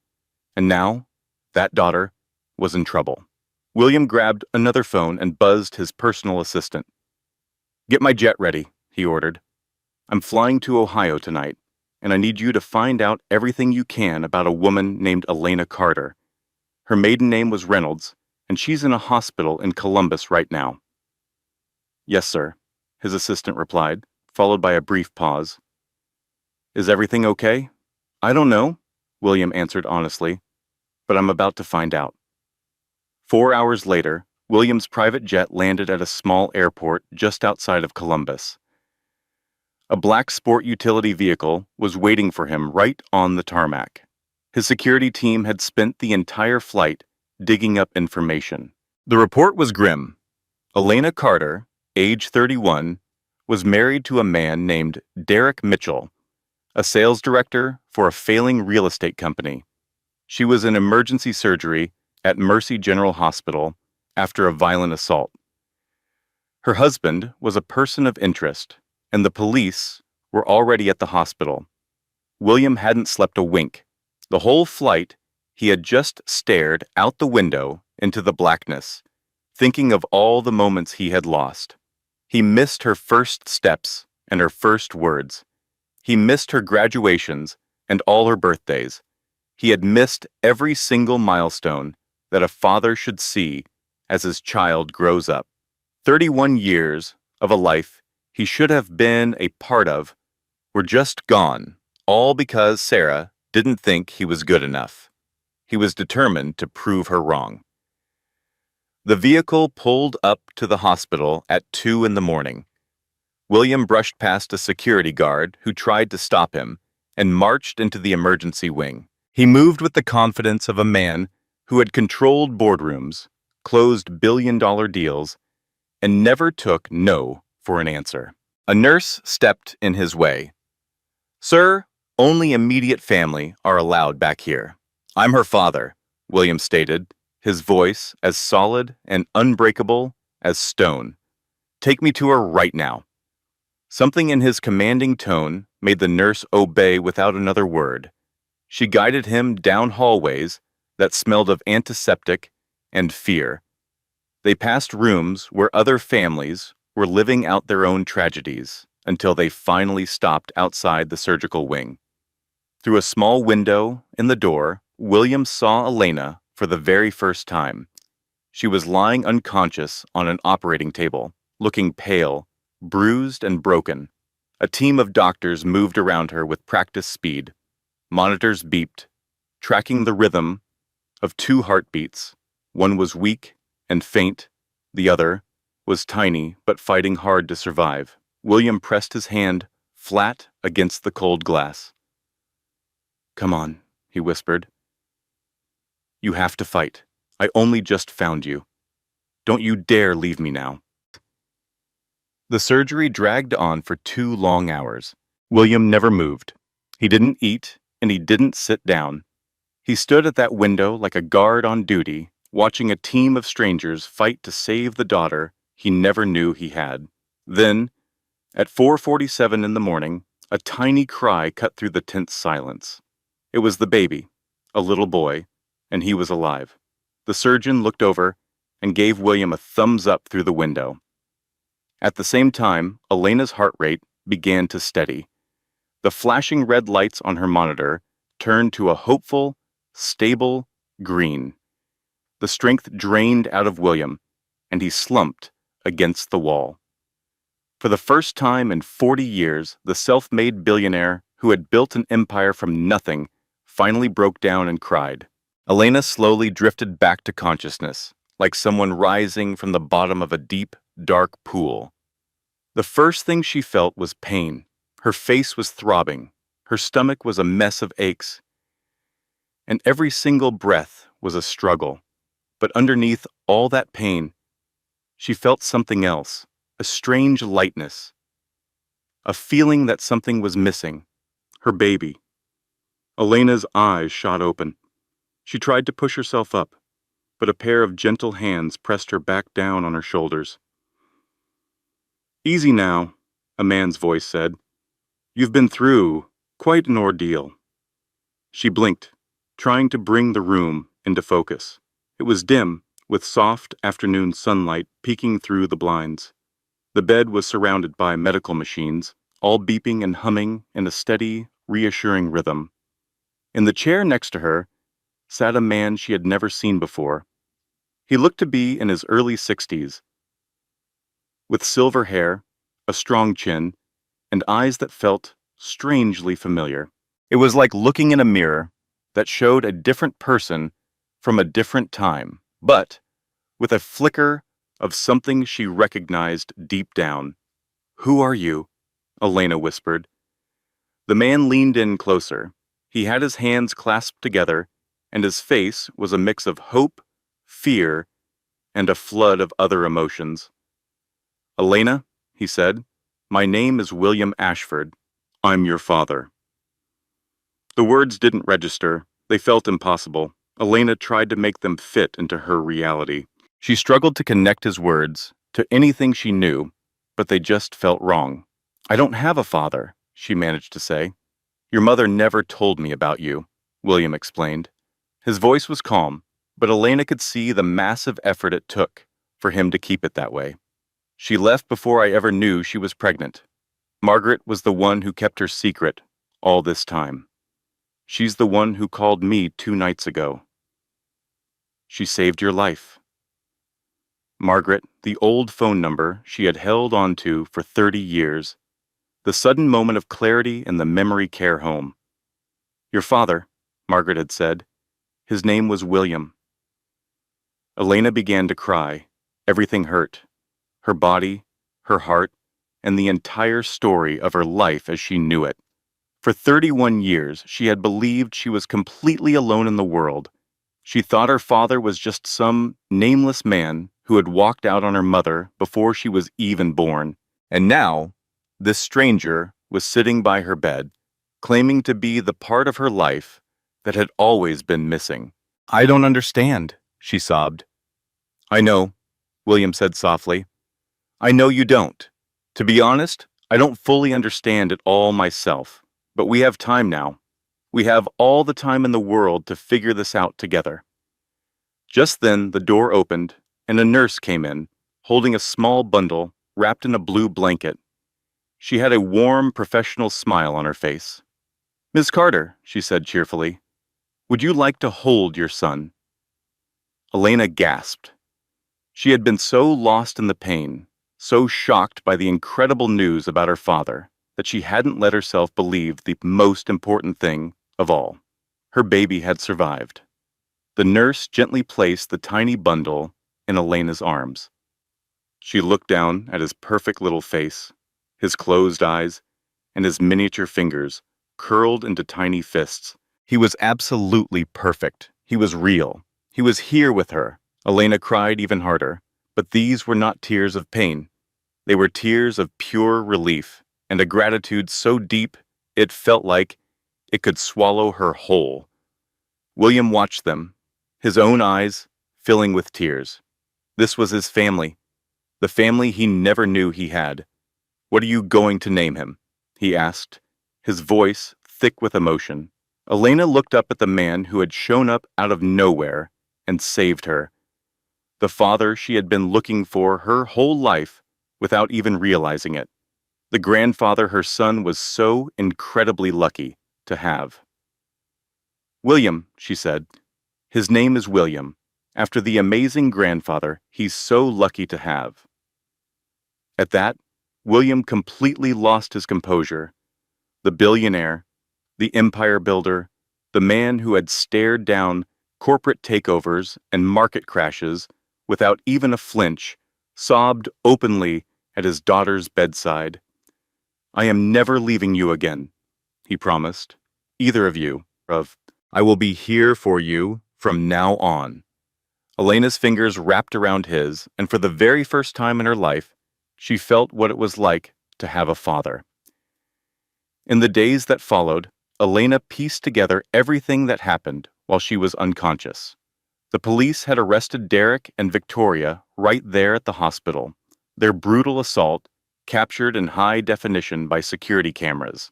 And now, that daughter was in trouble. William grabbed another phone and buzzed his personal assistant. "Get my jet ready," he ordered. "I'm flying to Ohio tonight, and I need you to find out everything you can about a woman named Elena Carter. Her maiden name was Reynolds, and she's in a hospital in Columbus right now." "Yes, sir," his assistant replied, followed by a brief pause. "Is everything okay?" "I don't know," William answered honestly, "but I'm about to find out." 4 hours later, William's private jet landed at a small airport just outside of Columbus. A black sport utility vehicle was waiting for him right on the tarmac. His security team had spent the entire flight digging up information. The report was grim. Elena Carter, age 31, was married to a man named Derek Mitchell, a sales director for a failing real estate company. She was in emergency surgery at Mercy General Hospital after a violent assault. Her husband was a person of interest, and the police were already at the hospital. William hadn't slept a wink. The whole flight, he had just stared out the window into the blackness, thinking of all the moments he had lost. He missed her first steps and her first words. He missed her graduations and all her birthdays. He had missed every single milestone that a father should see as his child grows up. 31 years of a life he should have been a part of were just gone, all because Sarah didn't think he was good enough. He was determined to prove her wrong. The vehicle pulled up to the hospital at 2 in the morning. William brushed past a security guard who tried to stop him and marched into the emergency wing. He moved with the confidence of a man who had controlled boardrooms, closed billion-dollar deals, and never took no for an answer. A nurse stepped in his way. "Sir, only immediate family are allowed back here." "I'm her father," William stated, his voice as solid and unbreakable as stone. "Take me to her right now." Something in his commanding tone made the nurse obey without another word. She guided him down hallways that smelled of antiseptic and fear. They passed rooms where other families were living out their own tragedies until they finally stopped outside the surgical wing. Through a small window in the door, William saw Elena for the very first time. She was lying unconscious on an operating table, looking pale, bruised and broken. A team of doctors moved around her with practiced speed. Monitors beeped, tracking the rhythm of two heartbeats. One was weak and faint, the other was tiny but fighting hard to survive. William pressed his hand flat against the cold glass. "Come on," he whispered. "You have to fight. I only just found you. Don't you dare leave me now." The surgery dragged on for 2 long hours. William never moved. He didn't eat, and he didn't sit down. He stood at that window like a guard on duty, watching a team of strangers fight to save the daughter he never knew he had. Then, at 4:47 in the morning, a tiny cry cut through the tense silence. It was the baby, a little boy, and he was alive. The surgeon looked over and gave William a thumbs up through the window. At the same time, Elena's heart rate began to steady. The flashing red lights on her monitor turned to a hopeful, stable green. The strength drained out of William, and he slumped against the wall. For the first time in 40 years, the self-made billionaire who had built an empire from nothing finally broke down and cried. Elena slowly drifted back to consciousness, like someone rising from the bottom of a deep, dark pool. The first thing she felt was pain. Her face was throbbing. Her stomach was a mess of aches. And every single breath was a struggle. But underneath all that pain, she felt something else, a strange lightness. A feeling that something was missing. Her baby. Elena's eyes shot open. She tried to push herself up, but a pair of gentle hands pressed her back down on her shoulders. "Easy now," a man's voice said. "You've been through quite an ordeal." She blinked, trying to bring the room into focus. It was dim, with soft afternoon sunlight peeking through the blinds. The bed was surrounded by medical machines, all beeping and humming in a steady, reassuring rhythm. In the chair next to her sat a man she had never seen before. He looked to be in his early 60s, with silver hair, a strong chin, and eyes that felt strangely familiar. It was like looking in a mirror that showed a different person from a different time, but with a flicker of something she recognized deep down. "Who are you?" Elena whispered. The man leaned in closer. He had his hands clasped together, and his face was a mix of hope, fear, and a flood of other emotions. "Elena," he said, "my name is William Ashford. I'm your father." The words didn't register. They felt impossible. Elena tried to make them fit into her reality. She struggled to connect his words to anything she knew, but they just felt wrong. "I don't have a father," she managed to say. "Your mother never told me about you," William explained. His voice was calm, but Elena could see the massive effort it took for him to keep it that way. "She left before I ever knew she was pregnant. Margaret was the one who kept her secret all this time. She's the one who called me 2 nights ago. She saved your life." Margaret, the old phone number she had held onto for 30 years. The sudden moment of clarity in the memory care home. "Your father," Margaret had said. "His name was William." Elena began to cry. Everything hurt. Her body, her heart, and the entire story of her life as she knew it. For 31 years, she had believed she was completely alone in the world. She thought her father was just some nameless man who had walked out on her mother before she was even born. And now, this stranger was sitting by her bed, claiming to be the part of her life that had always been missing. "I don't understand," she sobbed. "I know," William said softly. "I know you don't. To be honest, I don't fully understand it all myself. But we have time now. We have all the time in the world to figure this out together." Just then, the door opened, and a nurse came in, holding a small bundle wrapped in a blue blanket. She had a warm, professional smile on her face. "Miss Carter," she said cheerfully, "would you like to hold your son?" Elena gasped. She had been so lost in the pain, so shocked by the incredible news about her father, that she hadn't let herself believe the most important thing of all. Her baby had survived. The nurse gently placed the tiny bundle in Elena's arms. She looked down at his perfect little face, his closed eyes, and his miniature fingers curled into tiny fists. He was absolutely perfect. He was real. He was here with her. Elena cried even harder, but these were not tears of pain. They were tears of pure relief and a gratitude so deep it felt like it could swallow her whole. William watched them, his own eyes filling with tears. This was his family, the family he never knew he had. "What are you going to name him?" he asked, his voice thick with emotion. Elena looked up at the man who had shown up out of nowhere and saved her. The father she had been looking for her whole life without even realizing it. The grandfather her son was so incredibly lucky to have. "William," she said. "His name is William, after the amazing grandfather he's so lucky to have." At that, William completely lost his composure. The billionaire, the empire builder, the man who had stared down corporate takeovers and market crashes without even a flinch, sobbed openly at his daughter's bedside. "I am never leaving you again," he promised. "Either of you. I will be here for you from now on." Elena's fingers wrapped around his, and for the very first time in her life, she felt what it was like to have a father. In the days that followed, Elena pieced together everything that happened while she was unconscious. The police had arrested Derek and Victoria right there at the hospital, their brutal assault captured in high definition by security cameras.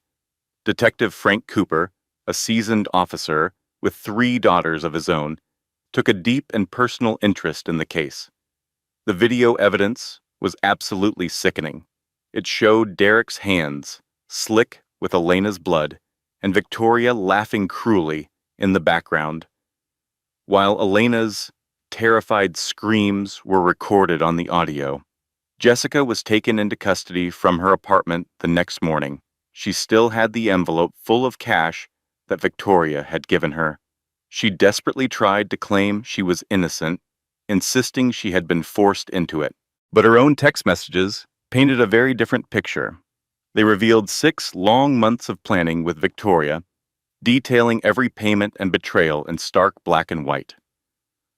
Detective Frank Cooper, a seasoned officer with 3 daughters of his own, took a deep and personal interest in the case. The video evidence was absolutely sickening. It showed Derek's hands, slick with Elena's blood, and Victoria laughing cruelly in the background, while Elena's terrified screams were recorded on the audio. Jessica was taken into custody from her apartment the next morning. She still had the envelope full of cash that Victoria had given her. She desperately tried to claim she was innocent, insisting she had been forced into it. But her own text messages painted a very different picture. They revealed 6 long months of planning with Victoria, detailing every payment and betrayal in stark black and white.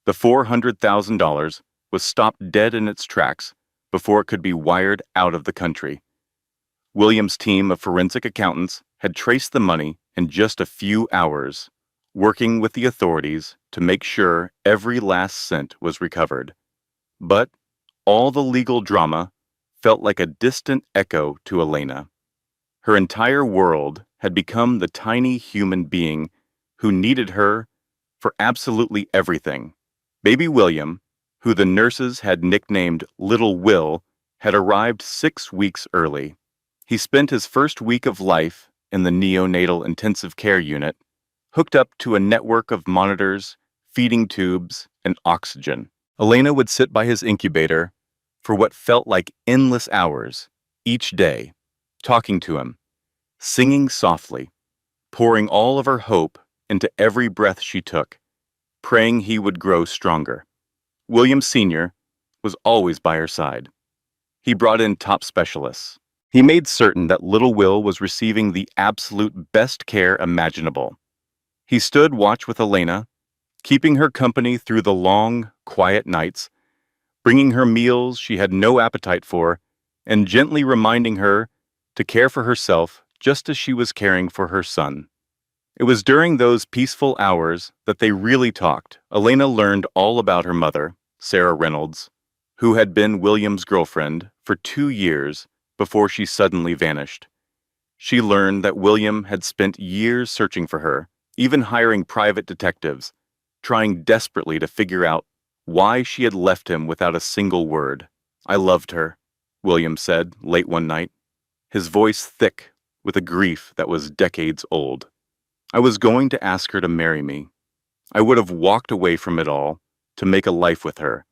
The $400,000 was stopped dead in its tracks before it could be wired out of the country. William's team of forensic accountants had traced the money in just a few hours, working with the authorities to make sure every last cent was recovered. But all the legal drama felt like a distant echo to Elena. Her entire world had become the tiny human being who needed her for absolutely everything. Baby William, who the nurses had nicknamed Little Will, had arrived 6 weeks early. He spent his first week of life in the neonatal intensive care unit, hooked up to a network of monitors, feeding tubes, and oxygen. Elena would sit by his incubator for what felt like endless hours each day, talking to him, singing softly, pouring all of her hope into every breath she took, praying he would grow stronger. William Sr. was always by her side. He brought in top specialists. He made certain that little Will was receiving the absolute best care imaginable. He stood watch with Elena, keeping her company through the long, quiet nights, bringing her meals she had no appetite for, and gently reminding her to care for herself just as she was caring for her son. It was during those peaceful hours that they really talked. Elena learned all about her mother, Sarah Reynolds, who had been William's girlfriend for 2 years before she suddenly vanished. She learned that William had spent years searching for her, even hiring private detectives, trying desperately to figure out why she had left him without a single word. "I loved her," William said late one night, his voice thick with a grief that was decades old. "I was going to ask her to marry me. I would have walked away from it all to make a life with her,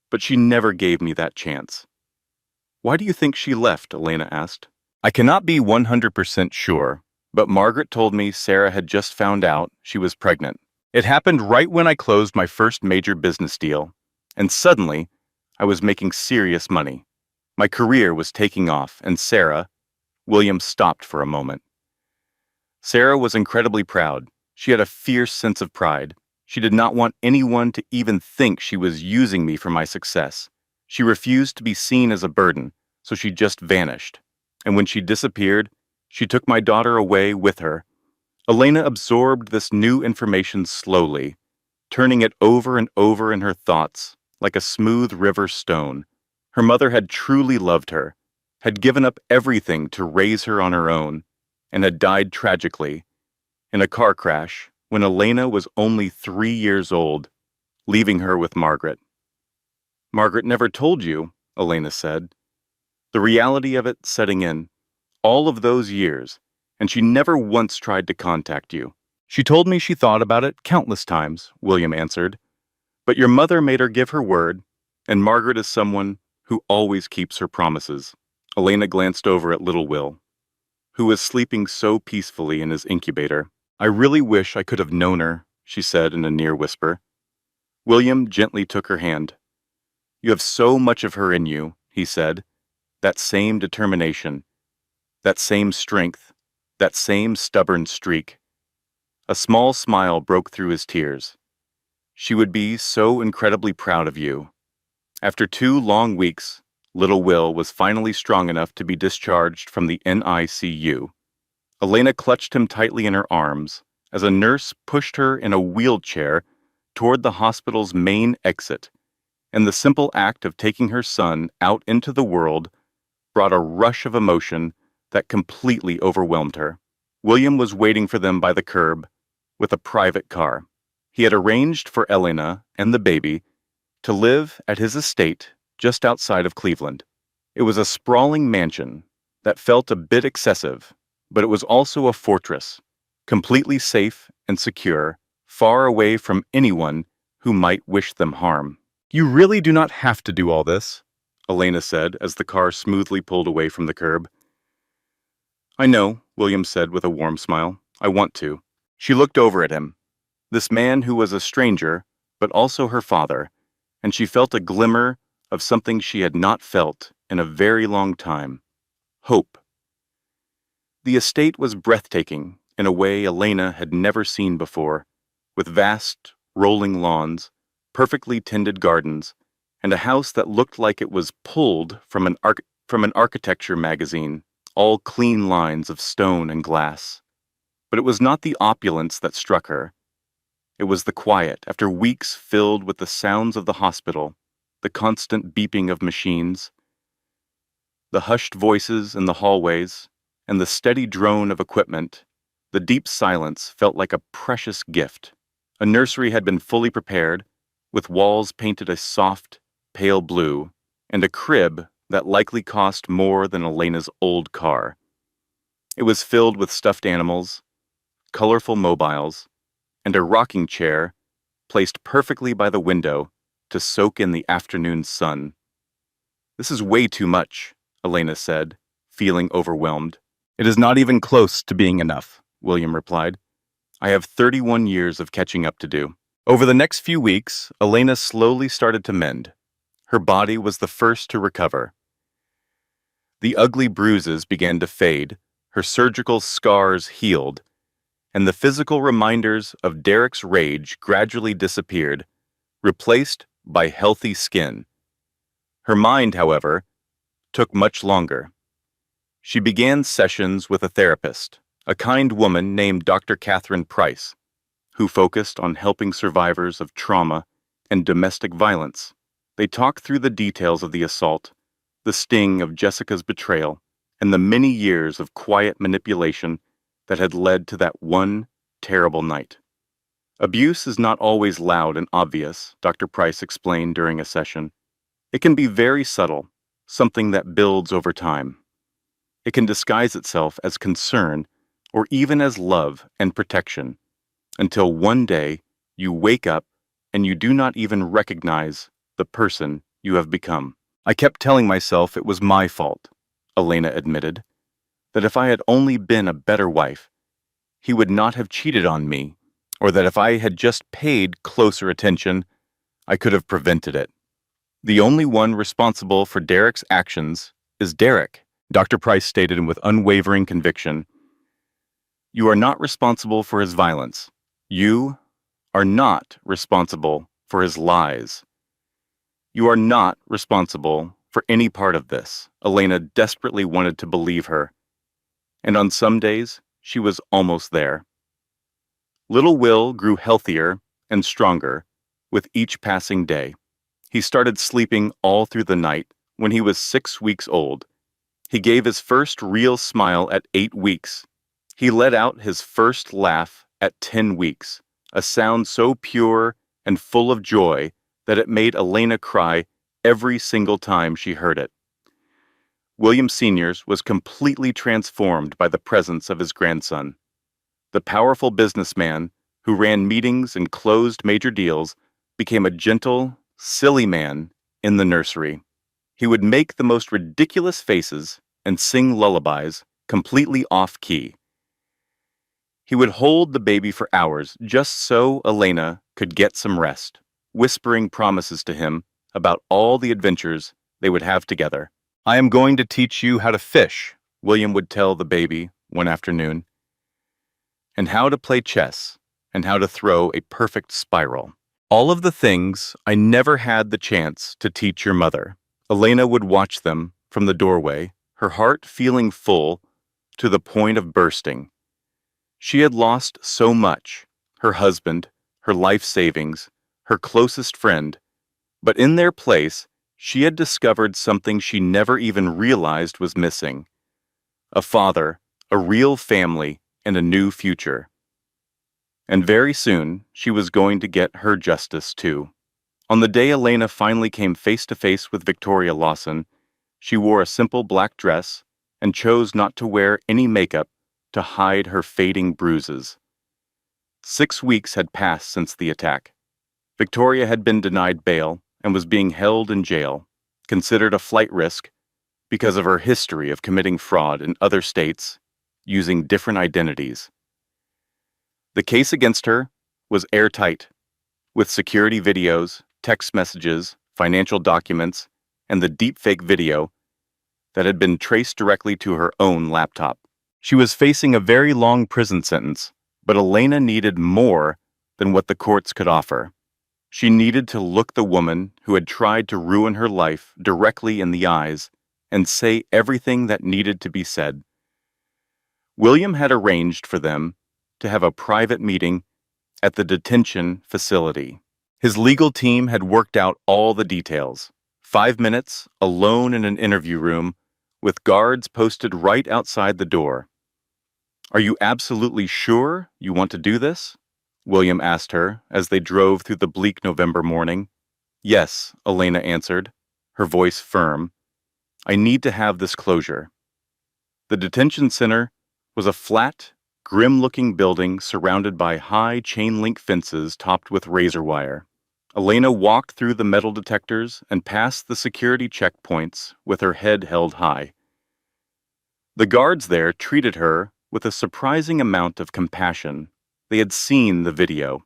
but she never gave me that chance." "Why do you think she left?" Elena asked. "I cannot be 100% sure, but Margaret told me Sarah had just found out she was pregnant. It happened right when I closed my first major business deal, and suddenly, I was making serious money. My career was taking off, and Sarah, William stopped for a moment. Sarah was incredibly proud. She had a fierce sense of pride. She did not want anyone to even think she was using me for my success. She refused to be seen as a burden, so she just vanished. And when she disappeared, she took my daughter away with her. Elena absorbed this new information slowly, turning it over and over in her thoughts like a smooth river stone. Her mother had truly loved her, had given up everything to raise her on her own, and had died tragically in a car crash when Elena was only 3 years old, leaving her with Margaret. Margaret never told you, Elena said. The reality of it setting in, all of those years, and she never once tried to contact you. She told me she thought about it countless times, William answered. But your mother made her give her word, and Margaret is someone who always keeps her promises. Elena glanced over at little Will, who was sleeping so peacefully in his incubator. I really wish I could have known her, she said in a near whisper. William gently took her hand. You have so much of her in you, he said. That same determination, that same strength, that same stubborn streak. A small smile broke through his tears. She would be so incredibly proud of you. After 2 long weeks, little Will was finally strong enough to be discharged from the NICU. Elena clutched him tightly in her arms as a nurse pushed her in a wheelchair toward the hospital's main exit, and the simple act of taking her son out into the world brought a rush of emotion that completely overwhelmed her. William was waiting for them by the curb with a private car. He had arranged for Elena and the baby to live at his estate just outside of Cleveland. It was a sprawling mansion that felt a bit excessive, but it was also a fortress, completely safe and secure, far away from anyone who might wish them harm. You really do not have to do all this, Elena said as the car smoothly pulled away from the curb. I know, William said with a warm smile. I want to. She looked over at him, this man who was a stranger, but also her father, and she felt a glimmer of something she had not felt in a very long time. Hope. The estate was breathtaking in a way Elena had never seen before, with vast, rolling lawns, perfectly tended gardens, and a house that looked like it was pulled from an architecture magazine, all clean lines of stone and glass. But it was not the opulence that struck her. It was the quiet, after weeks filled with the sounds of the hospital, the constant beeping of machines, the hushed voices in the hallways, and the steady drone of equipment. The deep silence felt like a precious gift. A nursery had been fully prepared, with walls painted a soft, pale blue, and a crib that likely cost more than Elena's old car. It was filled with stuffed animals, colorful mobiles, and a rocking chair placed perfectly by the window to soak in the afternoon sun. This is way too much, Elena said, feeling overwhelmed. It is not even close to being enough, William replied. I have 31 years of catching up to do. Over the next few weeks, Elena slowly started to mend. Her body was the first to recover. The ugly bruises began to fade, her surgical scars healed, and the physical reminders of Derek's rage gradually disappeared, replaced by healthy skin. Her mind, however, took much longer. She began sessions with a therapist, a kind woman named Dr. Catherine Price, who focused on helping survivors of trauma and domestic violence. They talked through the details of the assault, the sting of Jessica's betrayal, and the many years of quiet manipulation that had led to that one terrible night. Abuse is not always loud and obvious, Dr. Price explained during a session. It can be very subtle, something that builds over time. It can disguise itself as concern or even as love and protection, until one day you wake up and you do not even recognize the person you have become. I kept telling myself it was my fault, Elena admitted, that if I had only been a better wife, he would not have cheated on me or that if I had just paid closer attention, I could have prevented it. The only one responsible for Derek's actions is Derek, Dr. Price stated with unwavering conviction. You are not responsible for his violence. You are not responsible for his lies. You are not responsible for any part of this. Elena desperately wanted to believe her. And on some days, she was almost there. Little Will grew healthier and stronger with each passing day. He started sleeping all through the night when he was 6 weeks old. He gave his first real smile at 8 weeks. He let out his first laugh at 10 weeks, a sound so pure and full of joy that it made Elena cry every single time she heard it. William Sr.'s was completely transformed by the presence of his grandson. The powerful businessman who ran meetings and closed major deals became a gentle, silly man in the nursery. He would make the most ridiculous faces and sing lullabies completely off-key. He would hold the baby for hours just so Elena could get some rest, whispering promises to him about all the adventures they would have together. I am going to teach you how to fish, William would tell the baby one afternoon, and how to play chess, and how to throw a perfect spiral. All of the things I never had the chance to teach your mother. Elena would watch them from the doorway, her heart feeling full to the point of bursting. She had lost so much, her husband, her life savings, her closest friend, but in their place, she had discovered something she never even realized was missing. A father, a real family, and a new future. And very soon, she was going to get her justice too. On the day Elena finally came face to face with Victoria Lawson, she wore a simple black dress and chose not to wear any makeup to hide her fading bruises. 6 weeks had passed since the attack. Victoria had been denied bail and was being held in jail, considered a flight risk because of her history of committing fraud in other states using different identities. The case against her was airtight, with security videos, text messages, financial documents, and the deepfake video that had been traced directly to her own laptop. She was facing a very long prison sentence, but Elena needed more than what the courts could offer. She needed to look the woman who had tried to ruin her life directly in the eyes and say everything that needed to be said. William had arranged for them to have a private meeting at the detention facility. His legal team had worked out all the details. 5 minutes, alone in an interview room, with guards posted right outside the door. Are you absolutely sure you want to do this? William asked her as they drove through the bleak November morning. Yes, Elena answered, her voice firm. I need to have this closure. The detention center was a flat, grim-looking building surrounded by high chain-link fences topped with razor wire. Elena walked through the metal detectors and past the security checkpoints with her head held high. The guards there treated her with a surprising amount of compassion. They had seen the video.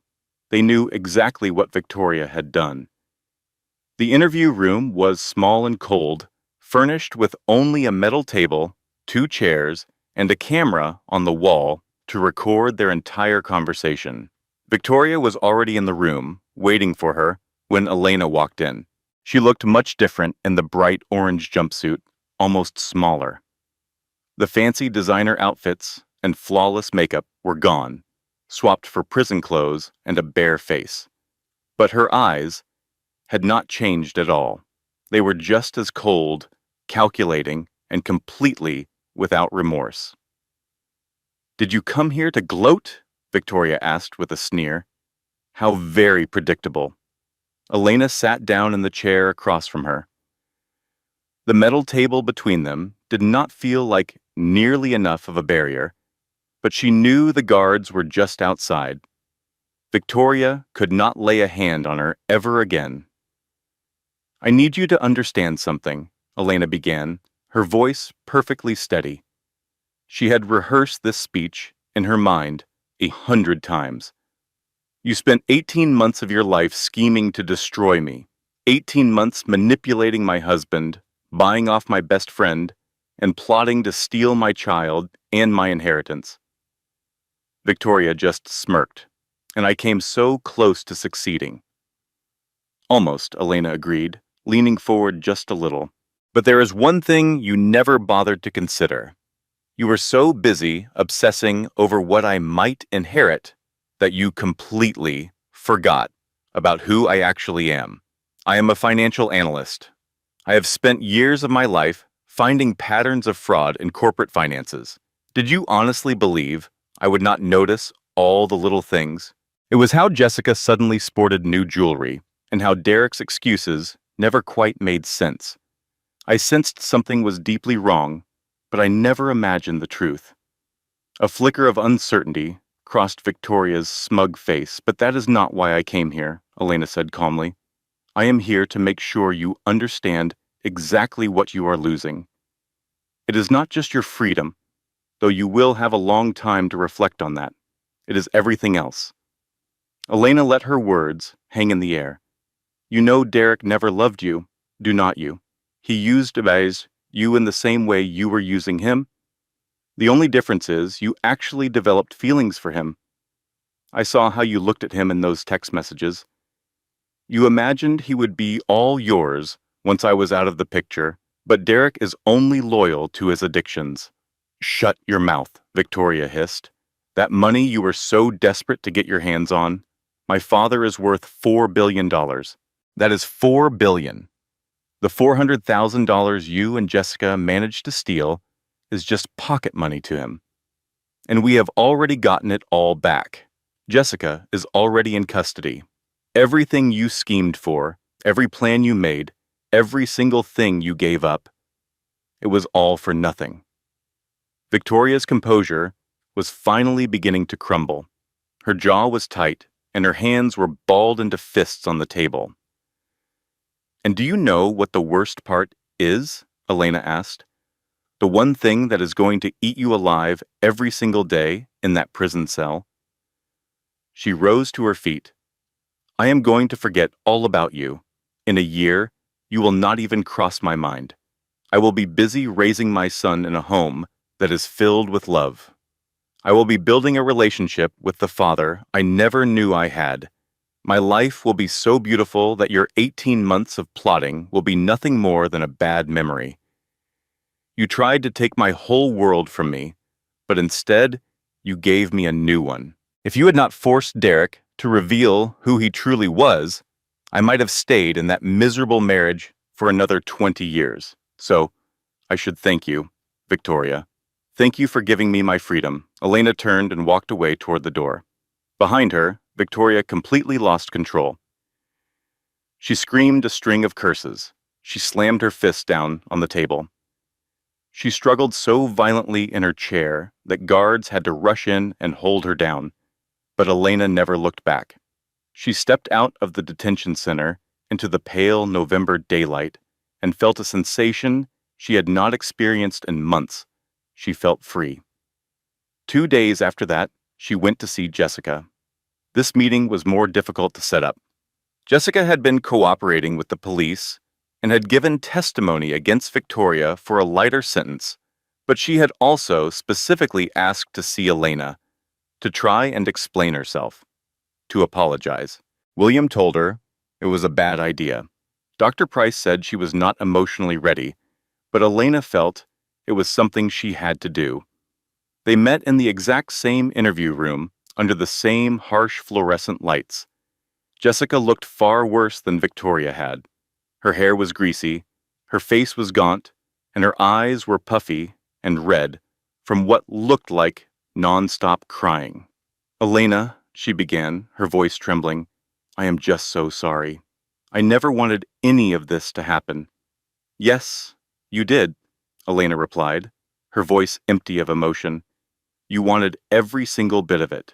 They knew exactly what Victoria had done. The interview room was small and cold, furnished with only a metal table, 2 chairs, and a camera on the wall to record their entire conversation. Victoria was already in the room, waiting for her, when Elena walked in. She looked much different in the bright orange jumpsuit, almost smaller. The fancy designer outfits and flawless makeup were gone, swapped for prison clothes and a bare face. But her eyes had not changed at all. They were just as cold, calculating, and completely without remorse. Did you come here to gloat? Victoria asked with a sneer. How very predictable. Elena sat down in the chair across from her. The metal table between them did not feel like nearly enough of a barrier, but she knew the guards were just outside. Victoria could not lay a hand on her ever again. I need you to understand something, Elena began, her voice perfectly steady. She had rehearsed this speech in her mind 100 times. You spent 18 months of your life scheming to destroy me, 18 months manipulating my husband, buying off my best friend, and plotting to steal my child and my inheritance. Victoria just smirked, and I came so close to succeeding. Almost, Elena agreed, leaning forward just a little. But there is one thing you never bothered to consider. You were so busy obsessing over what I might inherit that you completely forgot about who I actually am. I am a financial analyst. I have spent years of my life finding patterns of fraud in corporate finances. Did you honestly believe I would not notice all the little things? It was how Jessica suddenly sported new jewelry, and how Derek's excuses never quite made sense. I sensed something was deeply wrong, but I never imagined the truth. A flicker of uncertainty crossed Victoria's smug face. But that is not why I came here, Elena said calmly. I am here to make sure you understand exactly what you are losing. It is not just your freedom, though you will have a long time to reflect on that. It is everything else. Elena let her words hang in the air. You know Derek never loved you, do not you? He used you in the same way you were using him. The only difference is you actually developed feelings for him. I saw how you looked at him in those text messages. You imagined he would be all yours once I was out of the picture, but Derek is only loyal to his addictions. Shut your mouth, Victoria hissed. That money you were so desperate to get your hands on, my father is worth $4 billion. That is $4 billion. The $400,000 you and Jessica managed to steal is just pocket money to him. And we have already gotten it all back. Jessica is already in custody. Everything you schemed for, every plan you made, every single thing you gave up, it was all for nothing. Victoria's composure was finally beginning to crumble. Her jaw was tight, and her hands were balled into fists on the table. And do you know what the worst part is? Elena asked. The one thing that is going to eat you alive every single day in that prison cell? She rose to her feet. I am going to forget all about you. In a year, you will not even cross my mind. I will be busy raising my son in a home that is filled with love. I will be building a relationship with the father I never knew I had. My life will be so beautiful that your 18 months of plotting will be nothing more than a bad memory. You tried to take my whole world from me, but instead, you gave me a new one. If you had not forced Derek to reveal who he truly was, I might have stayed in that miserable marriage for another 20 years. So, I should thank you, Victoria. Thank you for giving me my freedom. Elena turned and walked away toward the door. Behind her, Victoria completely lost control. She screamed a string of curses. She slammed her fist down on the table. She struggled so violently in her chair that guards had to rush in and hold her down. But Elena never looked back. She stepped out of the detention center into the pale November daylight and felt a sensation she had not experienced in months. She felt free. 2 days after that, she went to see Jessica. This meeting was more difficult to set up. Jessica had been cooperating with the police and had given testimony against Victoria for a lighter sentence, but she had also specifically asked to see Elena, to try and explain herself, to apologize. William told her it was a bad idea. Dr. Price said she was not emotionally ready, but Elena felt it was something she had to do. They met in the exact same interview room, under the same harsh fluorescent lights. Jessica looked far worse than Victoria had. Her hair was greasy, her face was gaunt, and her eyes were puffy and red from what looked like non-stop crying. Elena, she began, her voice trembling, I am just so sorry. I never wanted any of this to happen. Yes, you did, Elena replied, her voice empty of emotion. You wanted every single bit of it.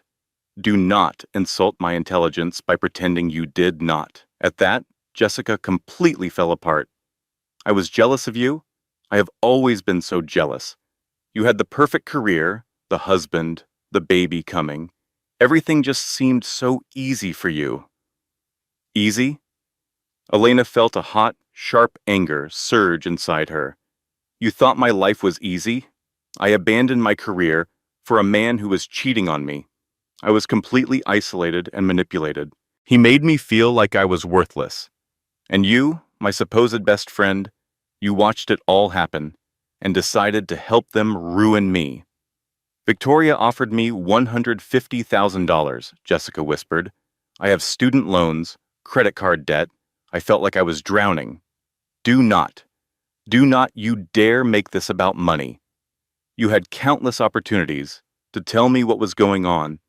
Do not insult my intelligence by pretending you did not. At that, Jessica completely fell apart. I was jealous of you. I have always been so jealous. You had the perfect career, the husband, the baby coming. Everything just seemed so easy for you. Easy? Elena felt a hot, sharp anger surge inside her. You thought my life was easy? I abandoned my career for a man who was cheating on me. I was completely isolated and manipulated. He made me feel like I was worthless. And you, my supposed best friend, you watched it all happen and decided to help them ruin me. Victoria offered me $150,000, Jessica whispered. I have student loans, credit card debt. I felt like I was drowning. Do not you dare make this about money. You had countless opportunities to tell me what was going on.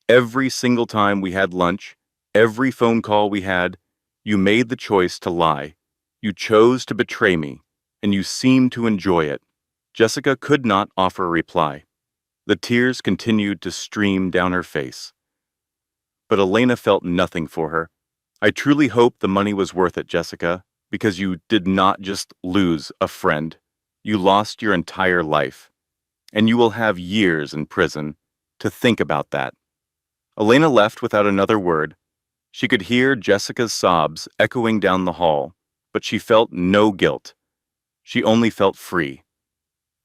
Every single time we had lunch, every phone call we had, you made the choice to lie. You chose to betray me, and you seemed to enjoy it. Jessica could not offer a reply. The tears continued to stream down her face. But Elena felt nothing for her. I truly hope the money was worth it, Jessica, because you did not just lose a friend. You lost your entire life. And you will have years in prison to think about that. Elena left without another word. She could hear Jessica's sobs echoing down the hall, but she felt no guilt. She only felt free.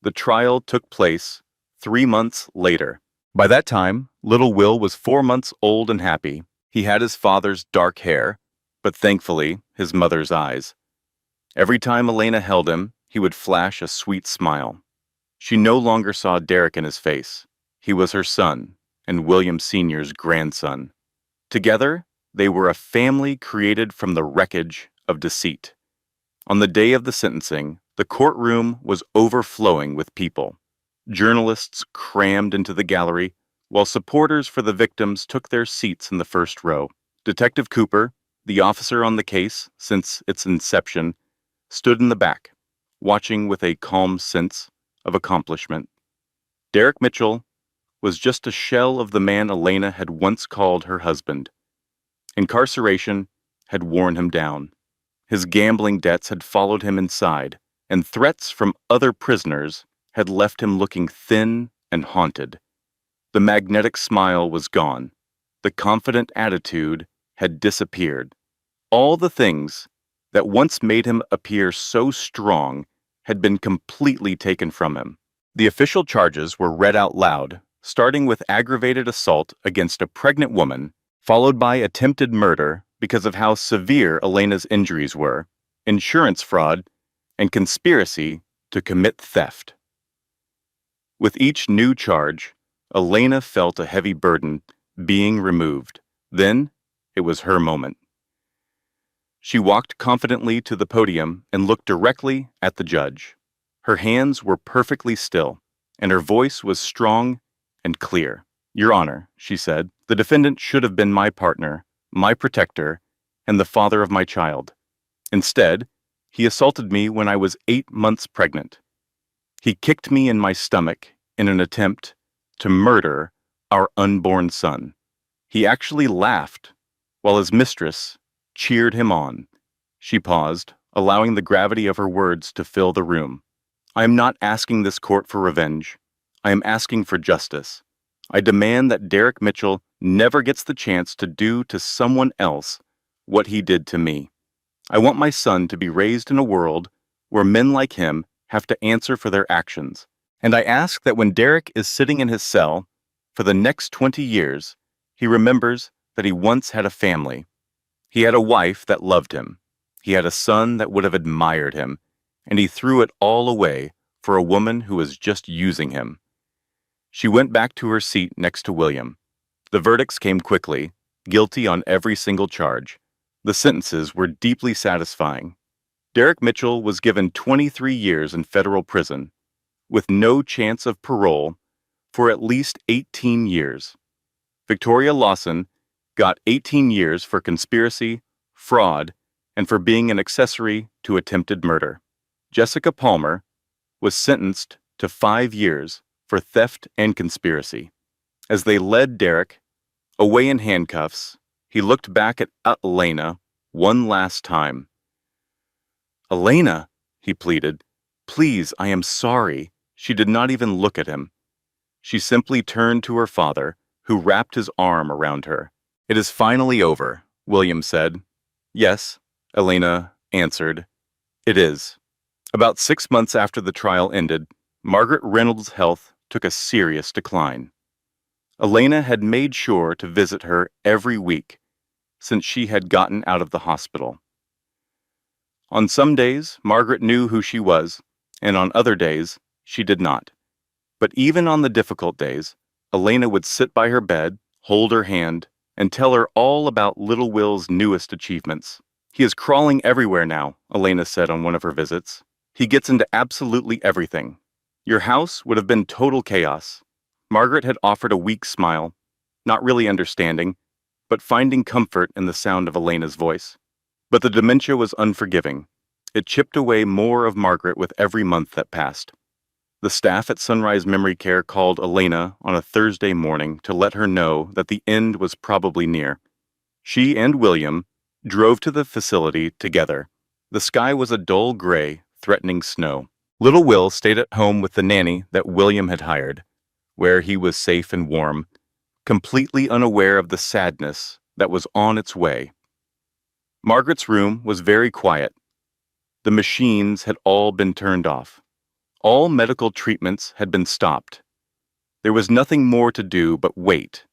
The trial took place 3 months later. By that time, little Will was 4 months old and happy. He had his father's dark hair, but thankfully, his mother's eyes. Every time Elena held him, he would flash a sweet smile. She no longer saw Derek in his face. He was her son, and William Sr.'s grandson. Together, they were a family created from the wreckage of deceit. On the day of the sentencing, the courtroom was overflowing with people. Journalists crammed into the gallery, while supporters for the victims took their seats in the first row. Detective Cooper, the officer on the case since its inception, stood in the back, watching with a calm sense of accomplishment. Derek Mitchell was just a shell of the man Elena had once called her husband. Incarceration had worn him down. His gambling debts had followed him inside, and threats from other prisoners had left him looking thin and haunted. The magnetic smile was gone. The confident attitude had disappeared. All the things that once made him appear so strong had been completely taken from him. The official charges were read out loud, starting with aggravated assault against a pregnant woman, followed by attempted murder because of how severe Elena's injuries were, insurance fraud, and conspiracy to commit theft. With each new charge, Elena felt a heavy burden being removed. Then, it was her moment. She walked confidently to the podium and looked directly at the judge. Her hands were perfectly still, and her voice was strong and clear. Your Honor, she said, the defendant should have been my partner, my protector, and the father of my child. Instead, he assaulted me when I was 8 months pregnant. He kicked me in my stomach in an attempt to murder our unborn son. He actually laughed while his mistress cheered him on. She paused, allowing the gravity of her words to fill the room. I am not asking this court for revenge. I am asking for justice. I demand that Derek Mitchell never gets the chance to do to someone else what he did to me. I want my son to be raised in a world where men like him have to answer for their actions. And I ask that when Derek is sitting in his cell for the next 20 years, he remembers that he once had a family. He had a wife that loved him. He had a son that would have admired him, and he threw it all away for a woman who was just using him. She went back to her seat next to William. The verdicts came quickly, guilty on every single charge. The sentences were deeply satisfying. Derek Mitchell was given 23 years in federal prison, with no chance of parole for at least 18 years. Victoria Lawson got 18 years for conspiracy, fraud, and for being an accessory to attempted murder. Jessica Palmer was sentenced to 5 years for theft and conspiracy. As they led Derek away in handcuffs, he looked back at Elena one last time. Elena, he pleaded, please, I am sorry. She did not even look at him. She simply turned to her father, who wrapped his arm around her. "It is finally over," William said. "Yes," Elena answered. "It is." About 6 months after the trial ended, Margaret Reynolds' health took a serious decline. Elena had made sure to visit her every week since she had gotten out of the hospital. On some days, Margaret knew who she was, and on other days, she did not. But even on the difficult days, Elena would sit by her bed, hold her hand, and tell her all about little Will's newest achievements. "He is crawling everywhere now," Elena said on one of her visits. "He gets into absolutely everything. Your house would have been total chaos." Margaret had offered a weak smile, not really understanding, but finding comfort in the sound of Elena's voice. But the dementia was unforgiving. It chipped away more of Margaret with every month that passed. The staff at Sunrise Memory Care called Elena on a Thursday morning to let her know that the end was probably near. She and William drove to the facility together. The sky was a dull gray, threatening snow. Little Will stayed at home with the nanny that William had hired, where he was safe and warm, completely unaware of the sadness that was on its way. Margaret's room was very quiet. The machines had all been turned off. All medical treatments had been stopped. There was nothing more to do but wait.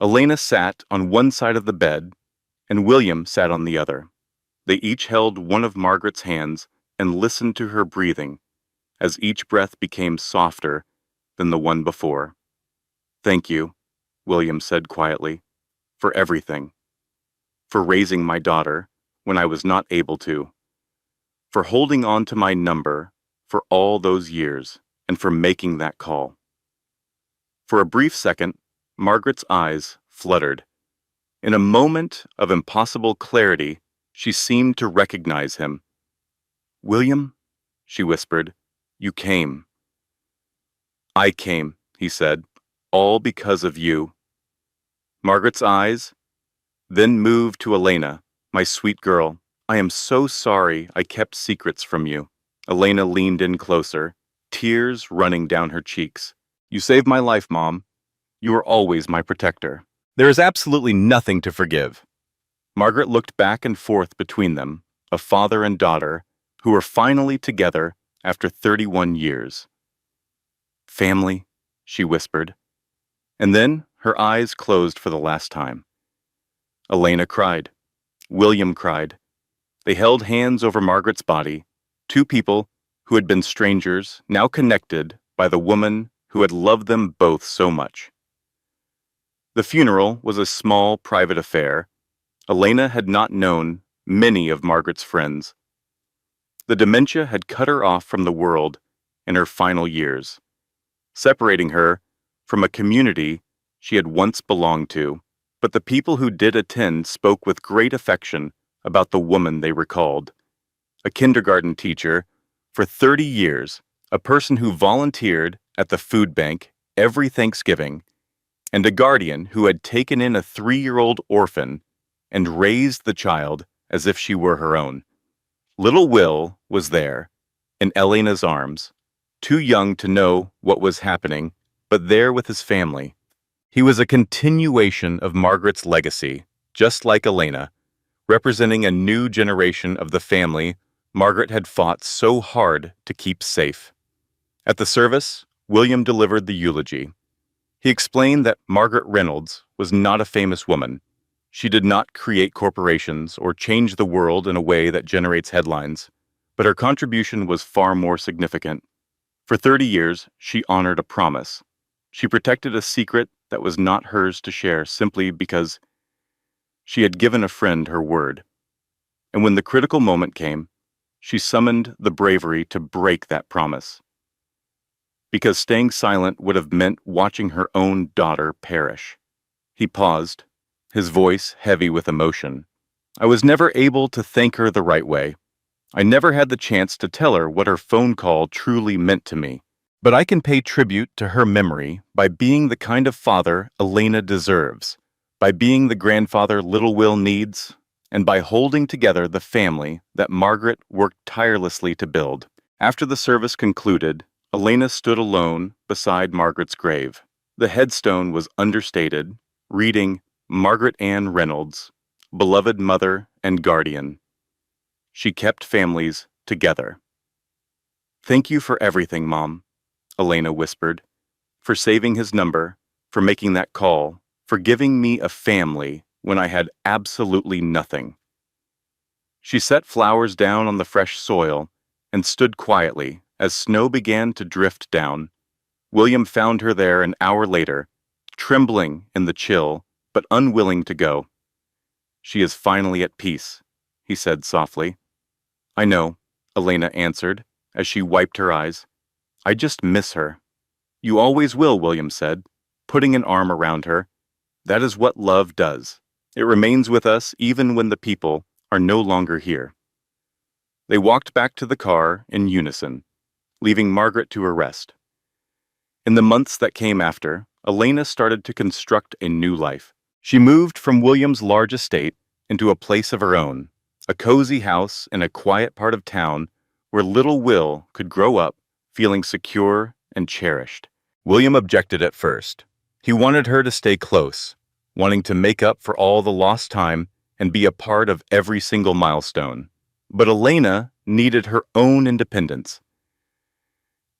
Elena sat on one side of the bed, and William sat on the other. They each held one of Margaret's hands and listened to her breathing, as each breath became softer than the one before. "Thank you," William said quietly, "for everything. For raising my daughter when I was not able to. For holding on to my number for all those years, and for making that call." For a brief second, Margaret's eyes fluttered. In a moment of impossible clarity, she seemed to recognize him. "William," she whispered, "you came." "I came," he said, "all because of you." Margaret's eyes then moved to Elena. "My sweet girl, I am so sorry I kept secrets from you." Elena leaned in closer, tears running down her cheeks. "You saved my life, Mom. You are always my protector." "There is absolutely nothing to forgive." Margaret looked back and forth between them, a father and daughter, who were finally together after 31 years. "Family," she whispered. And then her eyes closed for the last time. Elena cried. William cried. They held hands over Margaret's body, two people who had been strangers, now connected by the woman who had loved them both so much. The funeral was a small, private affair. Elena had not known many of Margaret's friends. The dementia had cut her off from the world in her final years, separating her from a community she had once belonged to. But the people who did attend spoke with great affection about the woman they recalled. A kindergarten teacher for 30 years, a person who volunteered at the food bank every Thanksgiving, and a guardian who had taken in a 3-year-old orphan and raised the child as if she were her own. Little Will was there, in Elena's arms, too young to know what was happening, but there with his family. He was a continuation of Margaret's legacy, just like Elena, representing a new generation of the family Margaret had fought so hard to keep safe. At the service, William delivered the eulogy. He explained that Margaret Reynolds was not a famous woman. She did not create corporations or change the world in a way that generates headlines, but her contribution was far more significant. For 30 years, she honored a promise. She protected a secret that was not hers to share simply because she had given a friend her word. And when the critical moment came, she summoned the bravery to break that promise. Because staying silent would have meant watching her own daughter perish. He paused, his voice heavy with emotion. "I was never able to thank her the right way. I never had the chance to tell her what her phone call truly meant to me. But I can pay tribute to her memory by being the kind of father Elena deserves, by being the grandfather little Will needs, and by holding together the family that Margaret worked tirelessly to build." After the service concluded, Elena stood alone beside Margaret's grave. The headstone was understated, reading Margaret Ann Reynolds, beloved mother and guardian. She kept families together. Thank you for everything, Mom, Elena whispered, for saving his number, for making that call, for giving me a family when I had absolutely nothing. She set flowers down on the fresh soil and stood quietly as snow began to drift down. William found her there an hour later, trembling in the chill, but unwilling to go. She is finally at peace, he said softly. I know, Elena answered, as she wiped her eyes. I just miss her. You always will, William said, putting an arm around her. That is what love does. It remains with us even when the people are no longer here. They walked back to the car in unison, leaving Margaret to her rest. In the months that came after, Elena started to construct a new life. She moved from William's large estate into a place of her own, a cozy house in a quiet part of town where little Will could grow up feeling secure and cherished. William objected at first. He wanted her to stay close, wanting to make up for all the lost time and be a part of every single milestone. But Elena needed her own independence.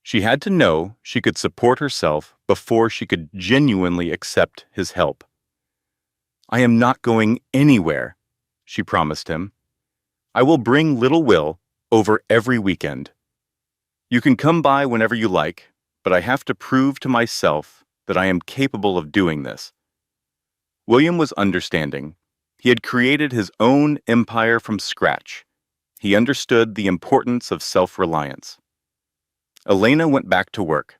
She had to know she could support herself before she could genuinely accept his help. I am not going anywhere, she promised him. I will bring little Will over every weekend. You can come by whenever you like, but I have to prove to myself that I am capable of doing this. William was understanding. He had created his own empire from scratch. He understood the importance of self-reliance. Elena went back to work,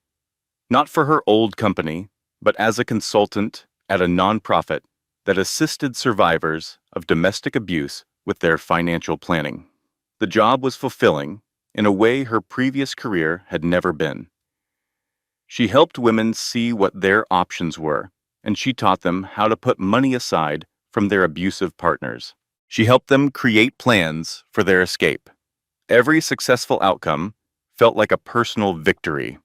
not for her old company, but as a consultant at a nonprofit that assisted survivors of domestic abuse with their financial planning. The job was fulfilling in a way her previous career had never been. She helped women see what their options were, and she taught them how to put money aside from their abusive partners. She helped them create plans for their escape. Every successful outcome felt like a personal victory.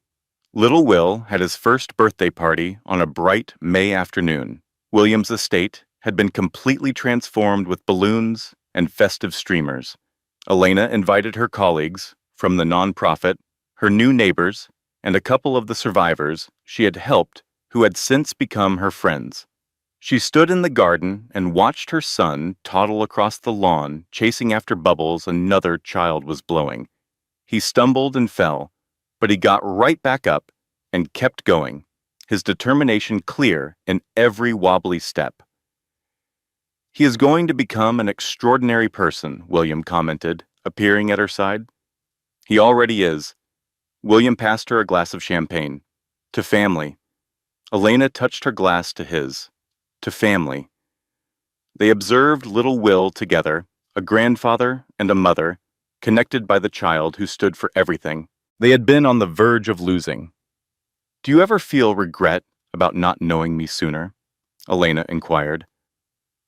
Little Will had his first birthday party on a bright May afternoon. William's estate had been completely transformed with balloons and festive streamers. Elena invited her colleagues from the nonprofit, her new neighbors, and a couple of the survivors she had helped who had since become her friends. She stood in the garden and watched her son toddle across the lawn, chasing after bubbles another child was blowing. He stumbled and fell, but he got right back up and kept going, his determination clear in every wobbly step. He is going to become an extraordinary person, William commented, appearing at her side. He already is. William passed her a glass of champagne. To family. Elena touched her glass to his. To family. They observed little Will together, a grandfather and a mother, connected by the child who stood for everything. They had been on the verge of losing. Do you ever feel regret about not knowing me sooner? Elena inquired.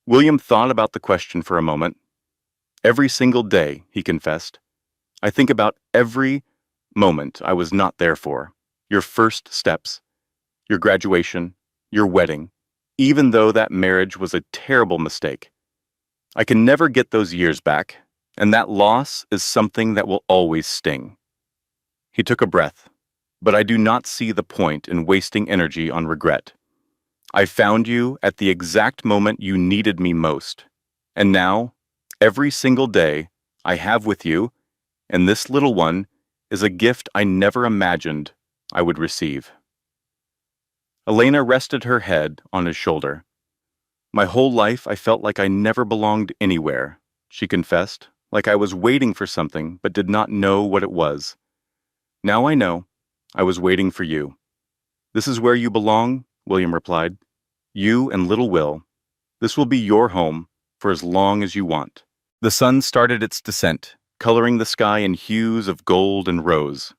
William thought about the question for a moment. Every single day, he confessed. I think about every moment I was not there for. Your first steps, your graduation, your wedding, even though that marriage was a terrible mistake. I can never get those years back, and that loss is something that will always sting. He took a breath, but I do not see the point in wasting energy on regret. I found you at the exact moment you needed me most, and now, every single day I have with you, and this little one is a gift I never imagined I would receive. Elena rested her head on his shoulder. My whole life I felt like I never belonged anywhere, she confessed, like I was waiting for something but did not know what it was. Now I know. I was waiting for you. This is where you belong, William replied. You and little Will. This will be your home for as long as you want. The sun started its descent, coloring the sky in hues of gold and rose.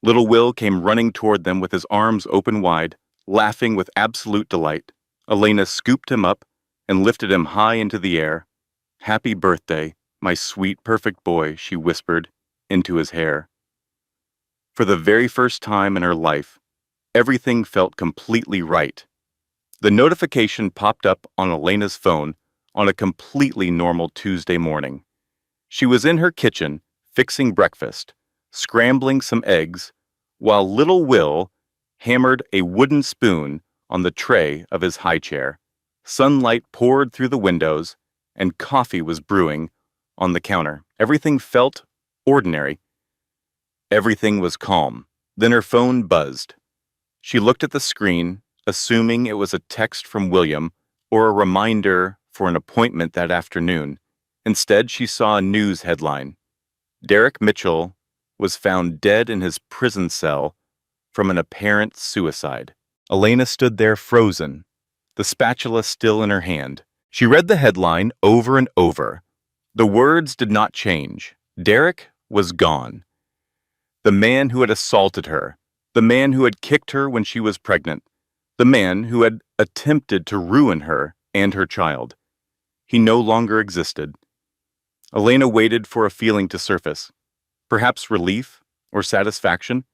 Little Will came running toward them with his arms open wide, laughing with absolute delight. Elena scooped him up and lifted him high into the air. Happy birthday, my sweet, perfect boy, she whispered into his hair. For the very first time in her life, Everything felt completely right. The notification popped up on Elena's phone on a completely normal Tuesday morning. She was in her kitchen, fixing breakfast, scrambling some eggs, while little Will hammered a wooden spoon on the tray of his high chair. Sunlight poured through the windows, and coffee was brewing on the counter. Everything felt ordinary. Everything was calm. Then her phone buzzed. She looked at the screen, assuming it was a text from William or a reminder for an appointment that afternoon. Instead, she saw a news headline. Derek Mitchell was found dead in his prison cell from an apparent suicide. Elena stood there frozen, the spatula still in her hand. She read the headline over and over. The words did not change. Derek was gone. The man who had assaulted her, the man who had kicked her when she was pregnant, the man who had attempted to ruin her and her child. He no longer existed. Elena waited for a feeling to surface. Perhaps relief or satisfaction,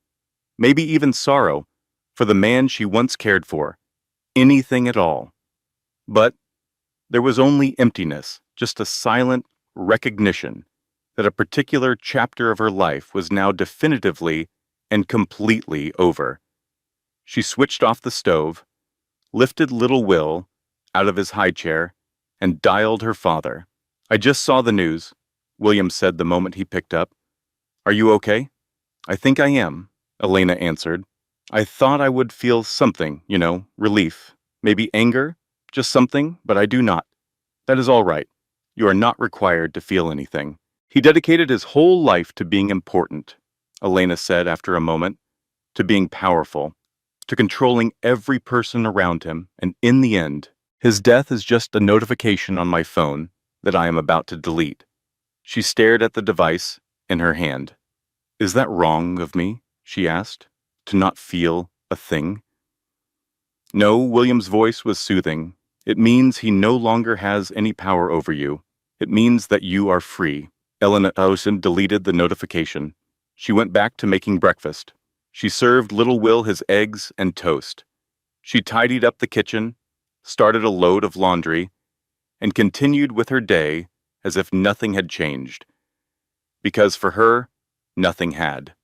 maybe even sorrow for the man she once cared for. Anything at all. But there was only emptiness, just a silent recognition that a particular chapter of her life was now definitively and completely over. She switched off the stove, lifted little Will out of his high chair, and dialed her father. "I just saw the news," William said the moment he picked up. "Are you okay?" "I think I am," Elena answered. "I thought I would feel something, relief. Maybe anger, just something, but I do not. That is all right. You are not required to feel anything." "He dedicated his whole life to being important," Elena said after a moment, "to being powerful, to controlling every person around him, and in the end, his death is just a notification on my phone that I am about to delete." She stared at the device in her hand. "Is that wrong of me?" she asked, "to not feel a thing?" "No," William's voice was soothing. "It means he no longer has any power over you. It means that you are free." Elena Ocean deleted the notification. She went back to making breakfast. She served little Will his eggs and toast. She tidied up the kitchen, started a load of laundry, and continued with her day as if nothing had changed. Because for her, nothing had.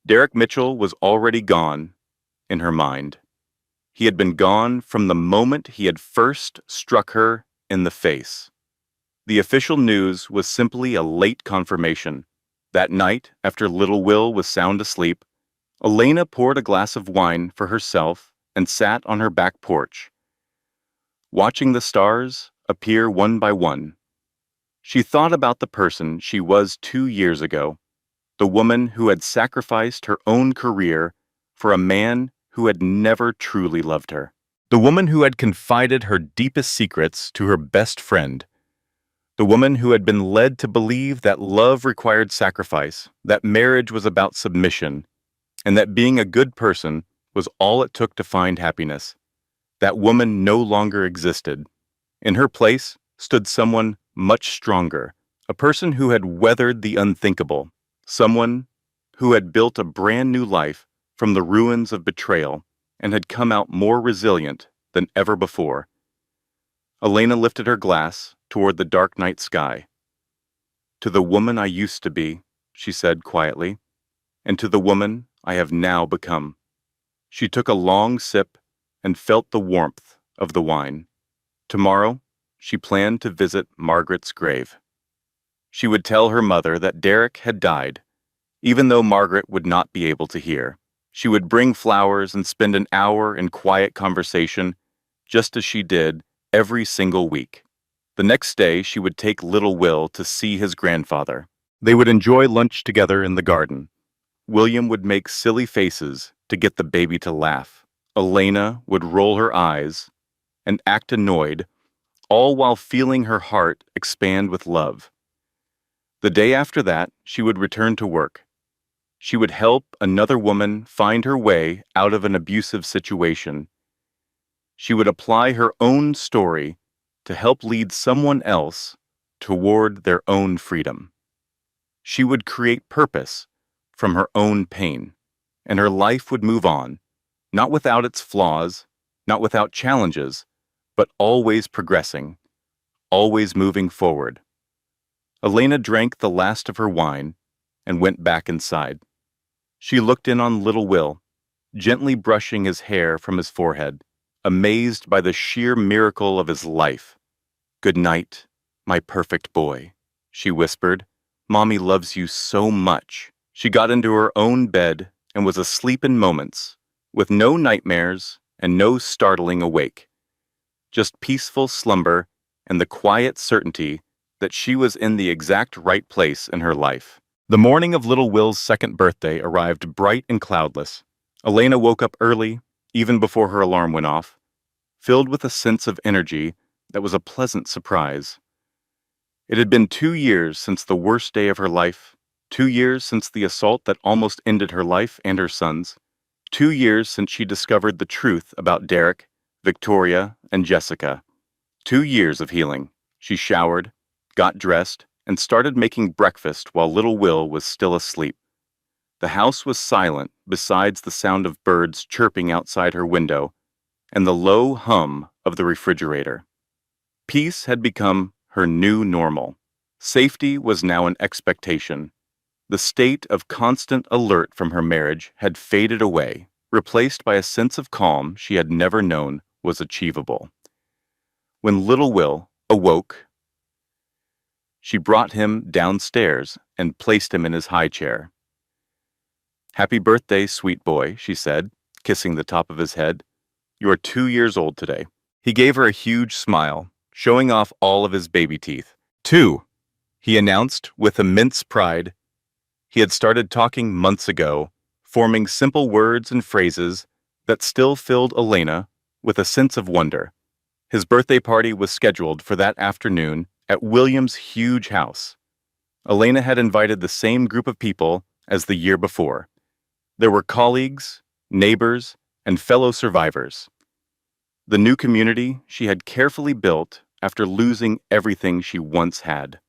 Derek Mitchell was already gone in her mind. He had been gone from the moment he had first struck her in the face. The official news was simply a late confirmation. That night, after little Will was sound asleep, Elena poured a glass of wine for herself and sat on her back porch, watching the stars appear one by one. She thought about the person she was 2 years ago, the woman who had sacrificed her own career for a man who had never truly loved her, the woman who had confided her deepest secrets to her best friend, the woman who had been led to believe that love required sacrifice, that marriage was about submission, and that being a good person was all it took to find happiness. That woman no longer existed. In her place stood someone much stronger, a person who had weathered the unthinkable, someone who had built a brand new life from the ruins of betrayal and had come out more resilient than ever before. Elena lifted her glass toward the dark night sky. "To the woman I used to be," she said quietly, "and to the woman I have now become." She took a long sip and felt the warmth of the wine. Tomorrow, she planned to visit Margaret's grave. She would tell her mother that Derek had died, even though Margaret would not be able to hear. She would bring flowers and spend an hour in quiet conversation, just as she did every single week. The next day, she would take little Will to see his grandfather. They would enjoy lunch together in the garden. William would make silly faces to get the baby to laugh. Elena would roll her eyes and act annoyed, all while feeling her heart expand with love. The day after that, she would return to work. She would help another woman find her way out of an abusive situation. She would apply her own story to help lead someone else toward their own freedom. She would create purpose from her own pain. and her life would move on, not without its flaws, not without challenges, but always progressing, always moving forward. Elena drank the last of her wine and went back inside. She looked in on little Will, gently brushing his hair from his forehead, amazed by the sheer miracle of his life. "Good night, my perfect boy," she whispered. "Mommy loves you so much." She got into her own bed and was asleep in moments, with no nightmares and no startling awake. Just peaceful slumber and the quiet certainty that she was in the exact right place in her life. The morning of little Will's second birthday arrived bright and cloudless. Elena woke up early, even before her alarm went off, filled with a sense of energy that was a pleasant surprise. It had been 2 years since the worst day of her life, 2 years since the assault that almost ended her life and her son's, 2 years since she discovered the truth about Derek, Victoria, and Jessica. 2 years of healing. She showered, got dressed, and started making breakfast while little Will was still asleep. The house was silent besides the sound of birds chirping outside her window and the low hum of the refrigerator. Peace had become her new normal. Safety was now an expectation. The state of constant alert from her marriage had faded away, replaced by a sense of calm she had never known was achievable. When little Will awoke, she brought him downstairs and placed him in his high chair. "Happy birthday, sweet boy," she said, kissing the top of his head. "You are 2 years old today." He gave her a huge smile, showing off all of his baby teeth. "Two," he announced with immense pride. He had started talking months ago, forming simple words and phrases that still filled Elena with a sense of wonder. His birthday party was scheduled for that afternoon at William's huge house. Elena had invited the same group of people as the year before. There were colleagues, neighbors, and fellow survivors. The new community she had carefully built after losing everything she once had.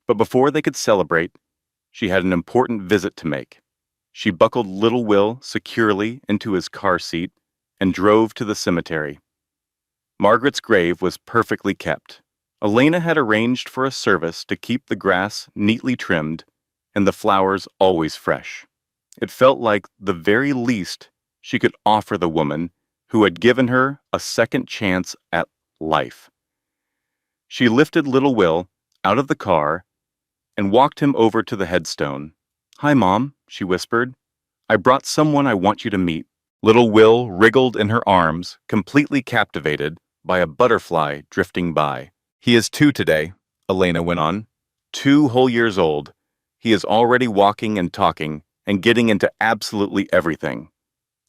But before they could celebrate, she had an important visit to make. She buckled little Will securely into his car seat and drove to the cemetery. Margaret's grave was perfectly kept. Elena had arranged for a service to keep the grass neatly trimmed and the flowers always fresh. It felt like the very least she could offer the woman who had given her a second chance at life. She lifted little Will out of the car and walked him over to the headstone. "Hi, Mom," she whispered. "I brought someone I want you to meet." Little Will wriggled in her arms, completely captivated by a butterfly drifting by. "He is 2 today," Elena went on. 2 whole years old. He is already walking and talking and getting into absolutely everything.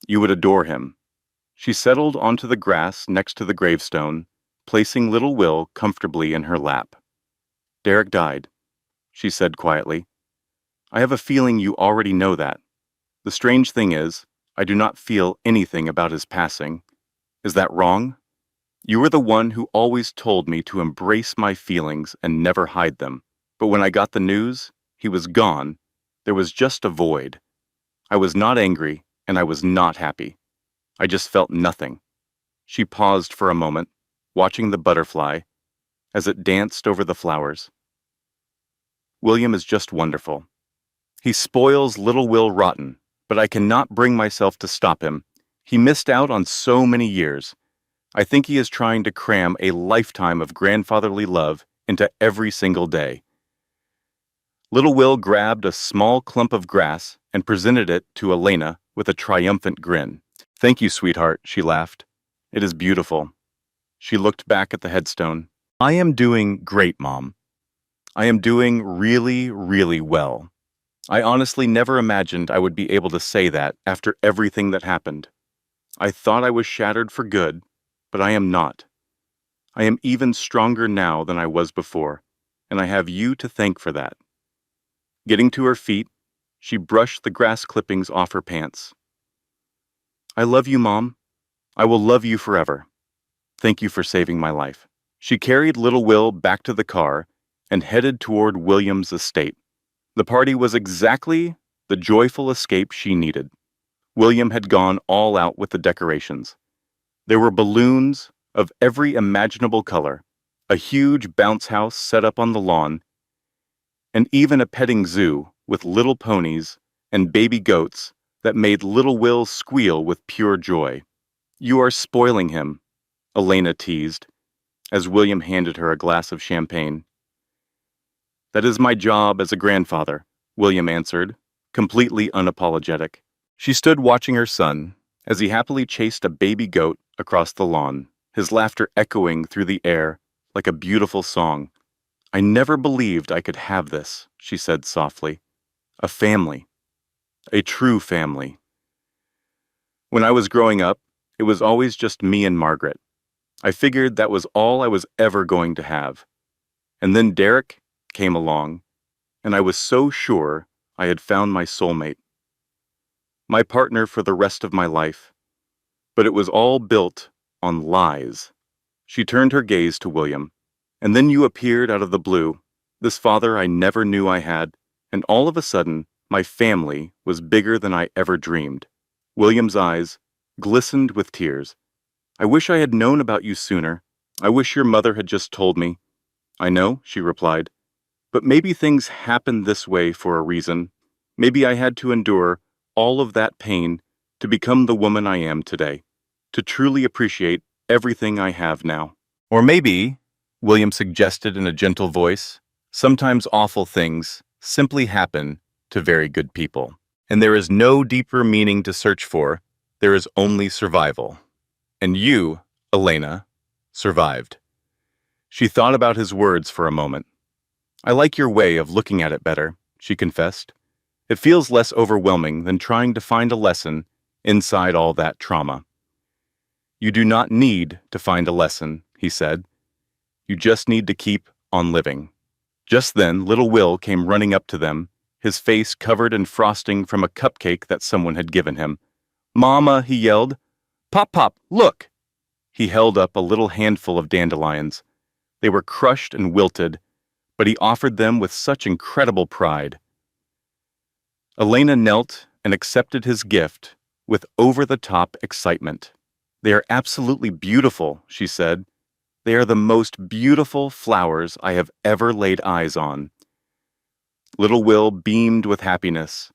You would adore him. She settled onto the grass next to the gravestone, placing little Will comfortably in her lap. "Derek died," she said quietly. "I have a feeling you already know that. The strange thing is, I do not feel anything about his passing. Is that wrong? You were the one who always told me to embrace my feelings and never hide them. But when I got the news, he was gone. There was just a void. I was not angry, and I was not happy. I just felt nothing." She paused for a moment, watching the butterfly as it danced over the flowers. "William is just wonderful. He spoils little Will rotten, but I cannot bring myself to stop him. He missed out on so many years. I think he is trying to cram a lifetime of grandfatherly love into every single day." Little Will grabbed a small clump of grass and presented it to Elena with a triumphant grin. "Thank you, sweetheart," she laughed. "It is beautiful." She looked back at the headstone. "I am doing great, Mom. I am doing really, really well. I honestly never imagined I would be able to say that after everything that happened. I thought I was shattered for good, but I am not. I am even stronger now than I was before, and I have you to thank for that." Getting to her feet, she brushed the grass clippings off her pants. "I love you, Mom. I will love you forever. Thank you for saving my life." She carried little Will back to the car and headed toward William's estate. The party was exactly the joyful escape she needed. William had gone all out with the decorations. There were balloons of every imaginable color, a huge bounce house set up on the lawn, and even a petting zoo with little ponies and baby goats that made little Will squeal with pure joy. "You are spoiling him," Elena teased, as William handed her a glass of champagne. "That is my job as a grandfather," William answered, completely unapologetic. She stood watching her son as he happily chased a baby goat across the lawn, his laughter echoing through the air like a beautiful song. "I never believed I could have this," she said softly. "A family. A true family. When I was growing up, it was always just me and Margaret. I figured that was all I was ever going to have. And then Derek came along, and I was so sure I had found my soulmate, my partner for the rest of my life. But it was all built on lies." She turned her gaze to William. "And then you appeared out of the blue, this father I never knew I had, and all of a sudden, my family was bigger than I ever dreamed." William's eyes glistened with tears. "I wish I had known about you sooner. I wish your mother had just told me." "I know," she replied, "but maybe things happened this way for a reason. Maybe I had to endure all of that pain to become the woman I am today, to truly appreciate everything I have now." "Or maybe," William suggested in a gentle voice, "sometimes awful things simply happen to very good people. And there is no deeper meaning to search for. There is only survival. And you, Elena, survived." She thought about his words for a moment. "I like your way of looking at it better," she confessed. "It feels less overwhelming than trying to find a lesson inside all that trauma." "You do not need to find a lesson," he said. "You just need to keep on living." Just then, little Will came running up to them, his face covered in frosting from a cupcake that someone had given him. "Mama," he yelled. "Pop, Pop, look!" He held up a little handful of dandelions. They were crushed and wilted, but he offered them with such incredible pride. Elena knelt and accepted his gift with over-the-top excitement. "They are absolutely beautiful," she said. "They are the most beautiful flowers I have ever laid eyes on." Little Will beamed with happiness.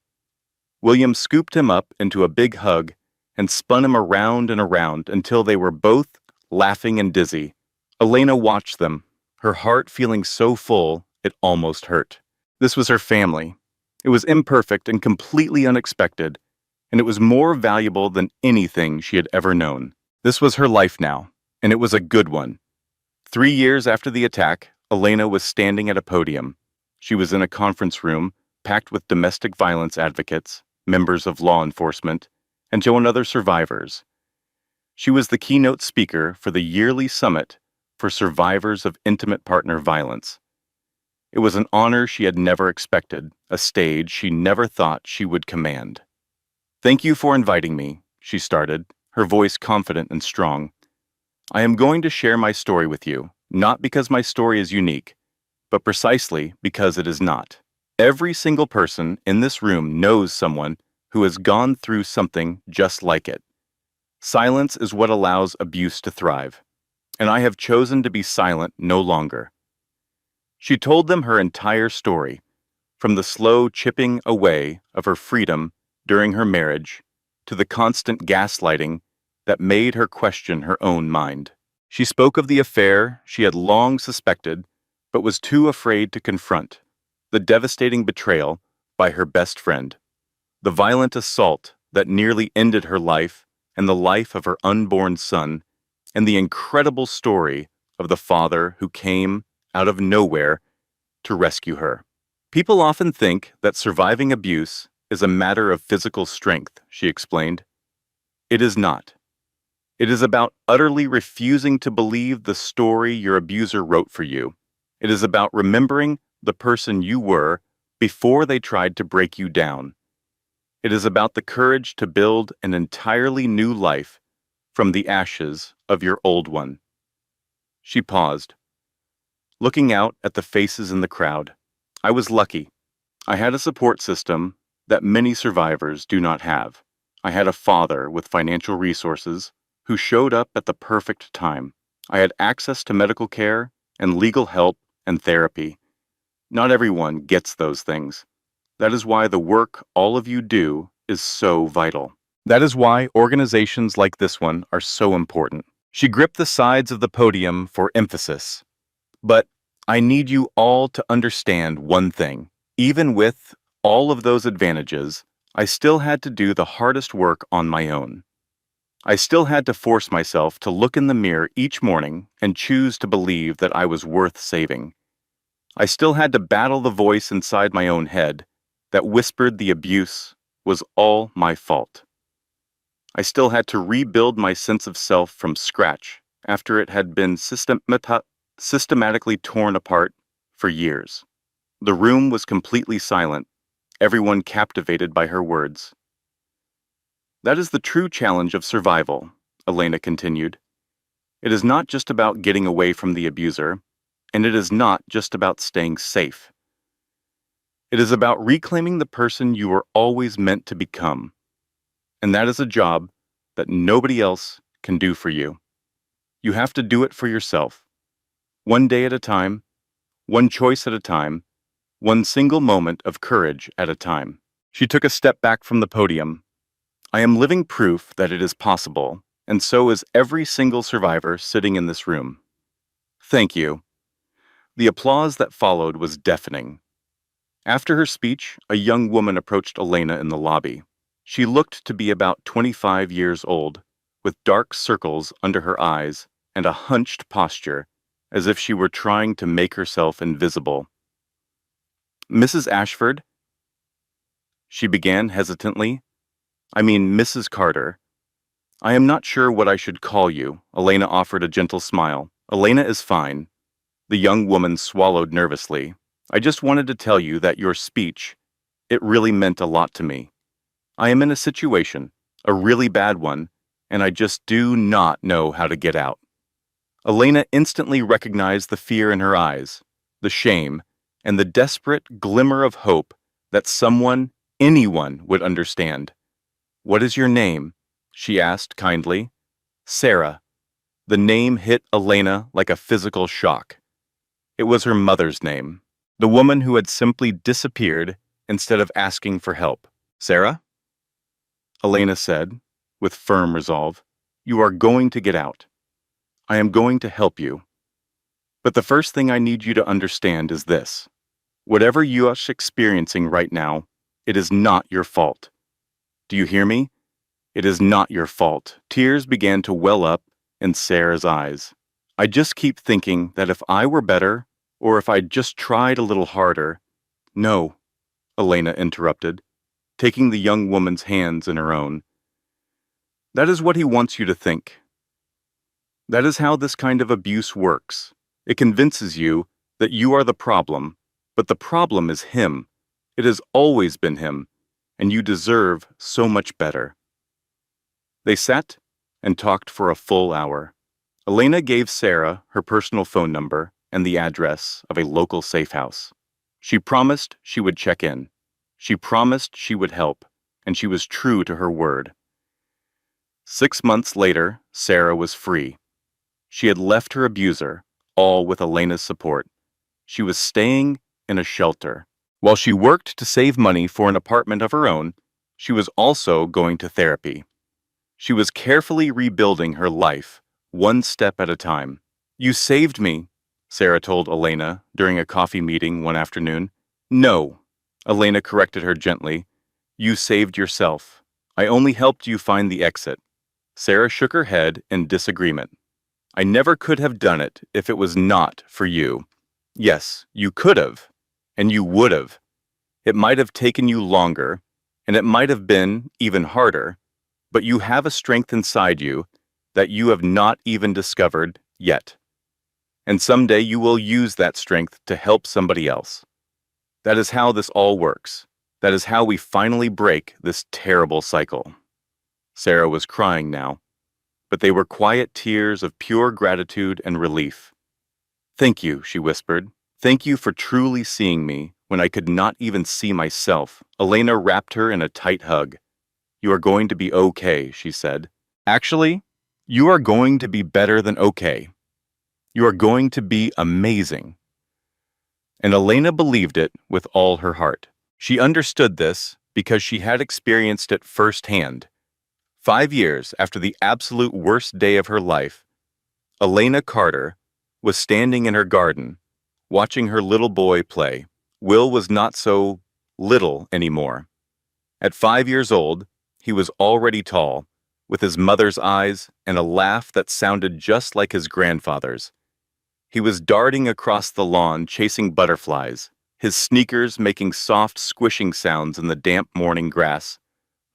William scooped him up into a big hug and spun him around and around until they were both laughing and dizzy. Elena watched them, her heart feeling so full it almost hurt. This was her family. It was imperfect and completely unexpected, and it was more valuable than anything she had ever known. This was her life now, and it was a good one. 3 years after the attack, Elena was standing at a podium. She was in a conference room packed with domestic violence advocates, members of law enforcement, and 2 other survivors. She was the keynote speaker for the yearly summit for survivors of intimate partner violence. It was an honor she had never expected, a stage she never thought she would command. "Thank you for inviting me," she started, her voice confident and strong. "I am going to share my story with you, not because my story is unique, but precisely because it is not. Every single person in this room knows someone who has gone through something just like it. Silence is what allows abuse to thrive, and I have chosen to be silent no longer." She told them her entire story, from the slow chipping away of her freedom during her marriage to the constant gaslighting that made her question her own mind. She spoke of the affair she had long suspected but was too afraid to confront, the devastating betrayal by her best friend, the violent assault that nearly ended her life and the life of her unborn son, and the incredible story of the father who came out of nowhere to rescue her. "People often think that surviving abuse is a matter of physical strength," she explained. "It is not. It is about utterly refusing to believe the story your abuser wrote for you. It is about remembering the person you were before they tried to break you down. It is about the courage to build an entirely new life from the ashes of your old one." She paused, looking out at the faces in the crowd. "I was lucky. I had a support system that many survivors do not have. I had a father with financial resources who showed up at the perfect time. I had access to medical care and legal help and therapy. Not everyone gets those things. That is why the work all of you do is so vital. That is why organizations like this one are so important. She gripped the sides of the podium for emphasis. But I need you all to understand one thing. Even with all of those advantages, I still had to do the hardest work on my own. I still had to force myself to look in the mirror each morning and choose to believe that I was worth saving. I still had to battle the voice inside my own head that whispered the abuse was all my fault. I still had to rebuild my sense of self from scratch after it had been systematically torn apart for years. The room was completely silent, everyone captivated by her words. That is the true challenge of survival, Elena continued. It is not just about getting away from the abuser, and it is not just about staying safe. It is about reclaiming the person you were always meant to become, and that is a job that nobody else can do for you. You have to do it for yourself, one day at a time, one choice at a time, one single moment of courage at a time. She took a step back from the podium. I am living proof that it is possible, and so is every single survivor sitting in this room. Thank you. The applause that followed was deafening. After her speech, a young woman approached Elena in the lobby. She looked to be about 25 years old, with dark circles under her eyes and a hunched posture, as if she were trying to make herself invisible. Mrs. Ashford? She began hesitantly. I mean, Mrs. Carter. I am not sure what I should call you, Elena offered a gentle smile. Elena is fine. The young woman swallowed nervously. I just wanted to tell you that your speech, it really meant a lot to me. I am in a situation, a really bad one, and I just do not know how to get out. Elena instantly recognized the fear in her eyes, the shame, and the desperate glimmer of hope that someone, anyone, would understand. What is your name? She asked kindly. Sarah. The name hit Elena like a physical shock. It was her mother's name, the woman who had simply disappeared instead of asking for help. Sarah? Elena said, with firm resolve, you are going to get out. I am going to help you. But the first thing I need you to understand is this. Whatever you are experiencing right now, it is not your fault. Do you hear me? It is not your fault. Tears began to well up in Sarah's eyes. I just keep thinking that if I were better, or if I just tried a little harder. No, Elena interrupted, taking the young woman's hands in her own. That is what he wants you to think. That is how this kind of abuse works. It convinces you that you are the problem, but the problem is him. It has always been him, and you deserve so much better. They sat and talked for a full hour. Elena gave Sarah her personal phone number and the address of a local safe house. She promised she would check in. She promised she would help, and she was true to her word. 6 months later, Sarah was free. She had left her abuser, all with Elena's support. She was staying in a shelter. While she worked to save money for an apartment of her own, she was also going to therapy. She was carefully rebuilding her life, one step at a time. You saved me, Sarah told Elena during a coffee meeting one afternoon. No, Elena corrected her gently. You saved yourself. I only helped you find the exit. Sarah shook her head in disagreement. I never could have done it if it was not for you. Yes, you could have, and you would have. It might have taken you longer, and it might have been even harder, but you have a strength inside you that you have not even discovered yet. And someday you will use that strength to help somebody else. That is how this all works. That is how we finally break this terrible cycle. Sarah was crying now, but they were quiet tears of pure gratitude and relief. Thank you, she whispered. Thank you for truly seeing me when I could not even see myself. Elena wrapped her in a tight hug. You are going to be okay, she said. Actually, you are going to be better than okay. You are going to be amazing. And Elena believed it with all her heart. She understood this because she had experienced it firsthand. 5 years after the absolute worst day of her life, Elena Carter was standing in her garden, watching her little boy play. Will was not so little anymore. At 5 years old, he was already tall, with his mother's eyes and a laugh that sounded just like his grandfather's. He was darting across the lawn, chasing butterflies, his sneakers making soft, squishing sounds in the damp morning grass.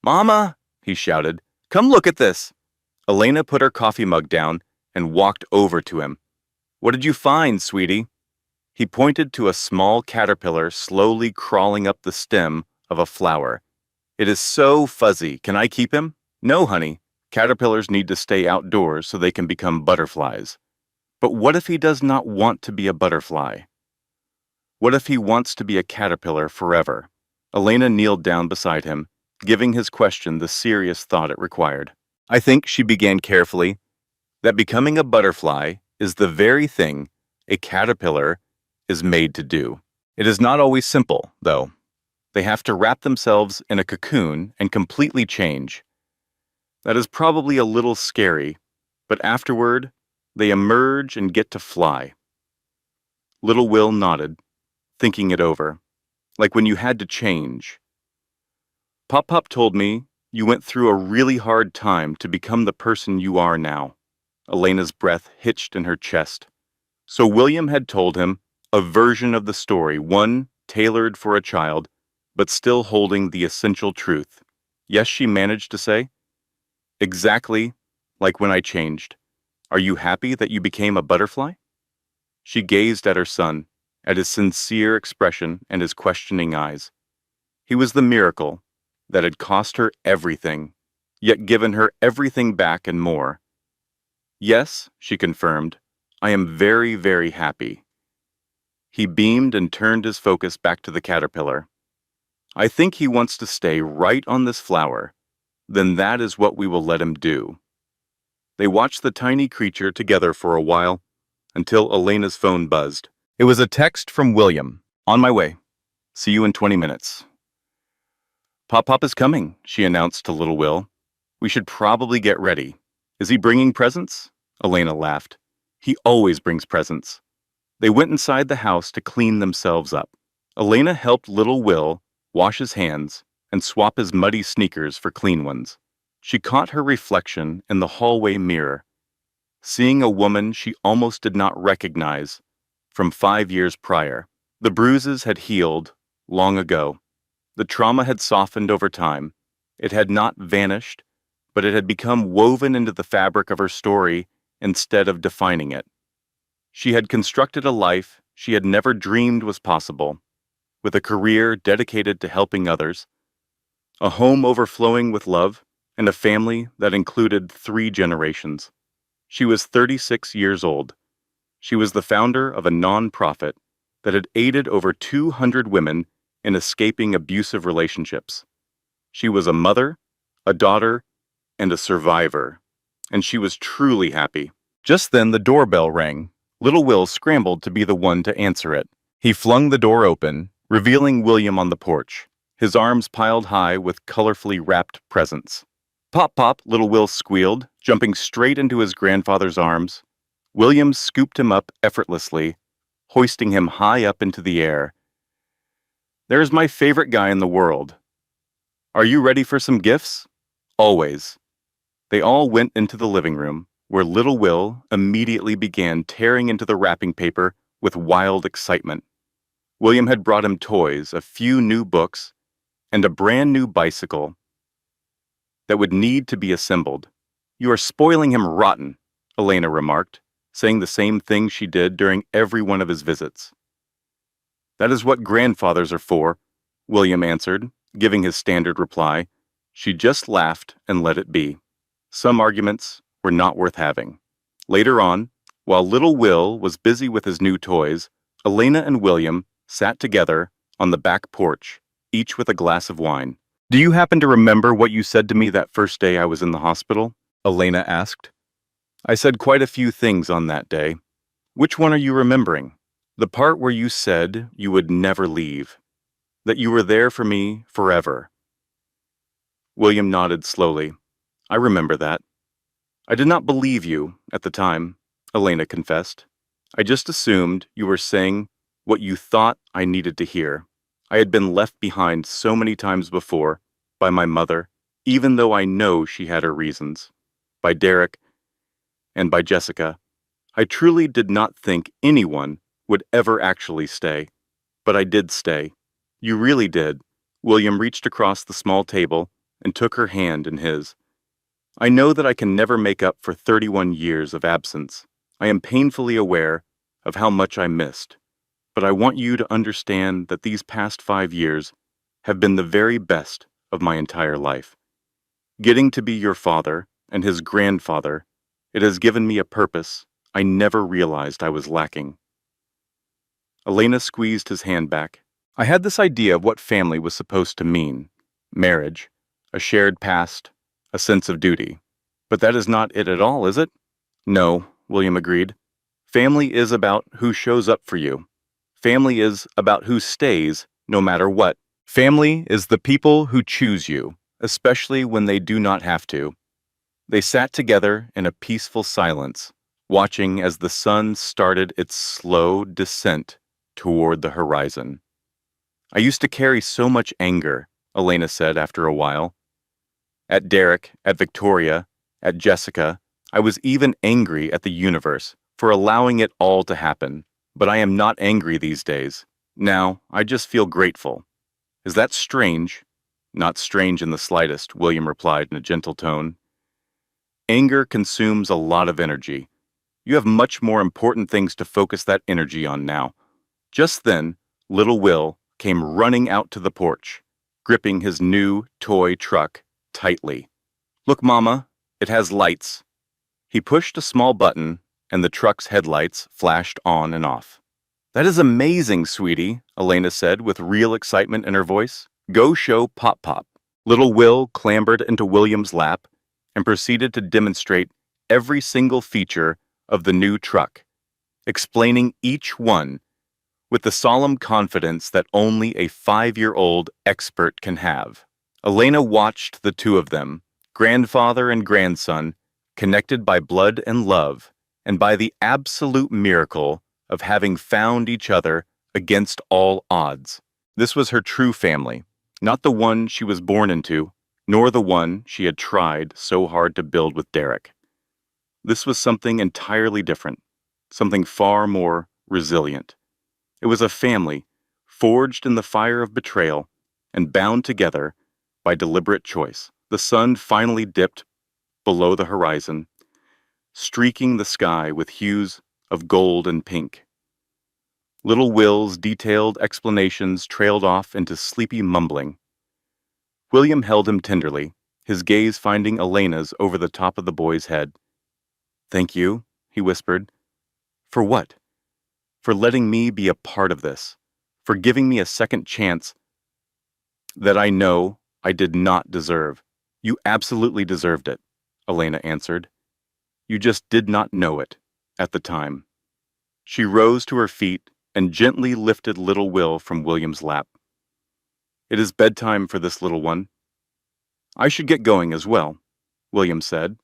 "Mama!" he shouted. "Come look at this!" Elena put her coffee mug down and walked over to him. "What did you find, sweetie?" He pointed to a small caterpillar slowly crawling up the stem of a flower. "It is so fuzzy. Can I keep him?" "No, honey. Caterpillars need to stay outdoors so they can become butterflies." "But what if he does not want to be a butterfly? What if he wants to be a caterpillar forever?" Elena kneeled down beside him, giving his question the serious thought it required. "I think," she began carefully, "that becoming a butterfly is the very thing a caterpillar is made to do. It is not always simple, though. They have to wrap themselves in a cocoon and completely change. That is probably a little scary, but afterward, they emerge and get to fly." Little Will nodded, thinking it over, like when you had to change. "Pop told me you went through a really hard time to become the person you are now." Elena's breath hitched in her chest. So William had told him a version of the story, one tailored for a child, but still holding the essential truth. "Yes," she managed to say. "Exactly like when I changed. Are you happy that you became a butterfly?" She gazed at her son, at his sincere expression and his questioning eyes. He was the miracle that had cost her everything, yet given her everything back and more. "Yes," she confirmed, "I am very, very happy." He beamed and turned his focus back to the caterpillar. "I think he wants to stay right on this flower. Then that is what we will let him do." They watched the tiny creature together for a while, until Elena's phone buzzed. It was a text from William. "On my way. See you in 20 minutes. Pop is coming," she announced to little Will. "We should probably get ready. Is he bringing presents?" Elena laughed. "He always brings presents." They went inside the house to clean themselves up. Elena helped little Will wash his hands and swap his muddy sneakers for clean ones. She caught her reflection in the hallway mirror, seeing a woman she almost did not recognize from 5 years prior. The bruises had healed long ago. The trauma had softened over time. It had not vanished, but it had become woven into the fabric of her story instead of defining it. She had constructed a life she had never dreamed was possible, with a career dedicated to helping others, a home overflowing with love, and a family that included 3 generations. She was 36 years old. She was the founder of a non-profit that had aided over 200 women in escaping abusive relationships. She was a mother, a daughter, and a survivor, and she was truly happy. Just then the doorbell rang. Little Will scrambled to be the one to answer it. He flung the door open, revealing William on the porch, his arms piled high with colorfully wrapped presents. Pop, little Will squealed, jumping straight into his grandfather's arms. William scooped him up effortlessly, hoisting him high up into the air. "There's my favorite guy in the world. Are you ready for some gifts?" "Always." They all went into the living room, where little Will immediately began tearing into the wrapping paper with wild excitement. William had brought him toys, a few new books, and a brand new bicycle that would need to be assembled. "You are spoiling him rotten," Elena remarked, saying the same thing she did during every one of his visits. "That is what grandfathers are for," William answered, giving his standard reply. She just laughed and let it be. Some arguments were not worth having. Later on, while little Will was busy with his new toys, Elena and William sat together on the back porch, each with a glass of wine. Do you happen to remember what you said to me that first day I was in the hospital? Elena asked. I said quite a few things on that day. Which one are you remembering? The part where you said you would never leave, that you were there for me forever. William nodded slowly. I remember that. I did not believe you at the time, Elena confessed. I just assumed you were saying what you thought I needed to hear. I had been left behind so many times before, by my mother, even though I know she had her reasons, by Derek, and by Jessica. I truly did not think anyone would ever actually stay, but I did stay. You really did. William reached across the small table and took her hand in his. I know that I can never make up for 31 years of absence. I am painfully aware of how much I missed, but I want you to understand that these past 5 years have been the very best of my entire life. Getting to be your father and his grandfather, it has given me a purpose I never realized I was lacking. Elena squeezed his hand back. I had this idea of what family was supposed to mean. Marriage, a shared past, a sense of duty. But that is not it at all, is it? No, William agreed. Family is about who shows up for you. Family is about who stays no matter what. Family is the people who choose you, especially when they do not have to. They sat together in a peaceful silence, watching as the sun started its slow descent toward the horizon. I used to carry so much anger, Elena said after a while. At Derek, at Victoria, at Jessica, I was even angry at the universe for allowing it all to happen. But I am not angry these days. Now, I just feel grateful. Is that strange? Not strange in the slightest, William replied in a gentle tone. Anger consumes a lot of energy. You have much more important things to focus that energy on now. Just then, little Will came running out to the porch, gripping his new toy truck tightly. Look, Mama, it has lights. He pushed a small button, and the truck's headlights flashed on and off. That is amazing, sweetie, Elena said with real excitement in her voice. Go show Pop Pop. Little Will clambered into William's lap and proceeded to demonstrate every single feature of the new truck, explaining each one with the solemn confidence that only a 5-year-old expert can have. Elena watched the two of them, grandfather and grandson, connected by blood and love, and by the absolute miracle of having found each other against all odds. This was her true family, not the one she was born into, nor the one she had tried so hard to build with Derek. This was something entirely different, something far more resilient. It was a family, forged in the fire of betrayal and bound together by deliberate choice. The sun finally dipped below the horizon, streaking the sky with hues of gold and pink. Little Will's detailed explanations trailed off into sleepy mumbling. William held him tenderly, his gaze finding Elena's over the top of the boy's head. Thank you, he whispered. For what? For letting me be a part of this, for giving me a second chance that I know I did not deserve. You absolutely deserved it, Elena answered. You just did not know it at the time. She rose to her feet and gently lifted little Will from William's lap. It is bedtime for this little one. I should get going as well, William said.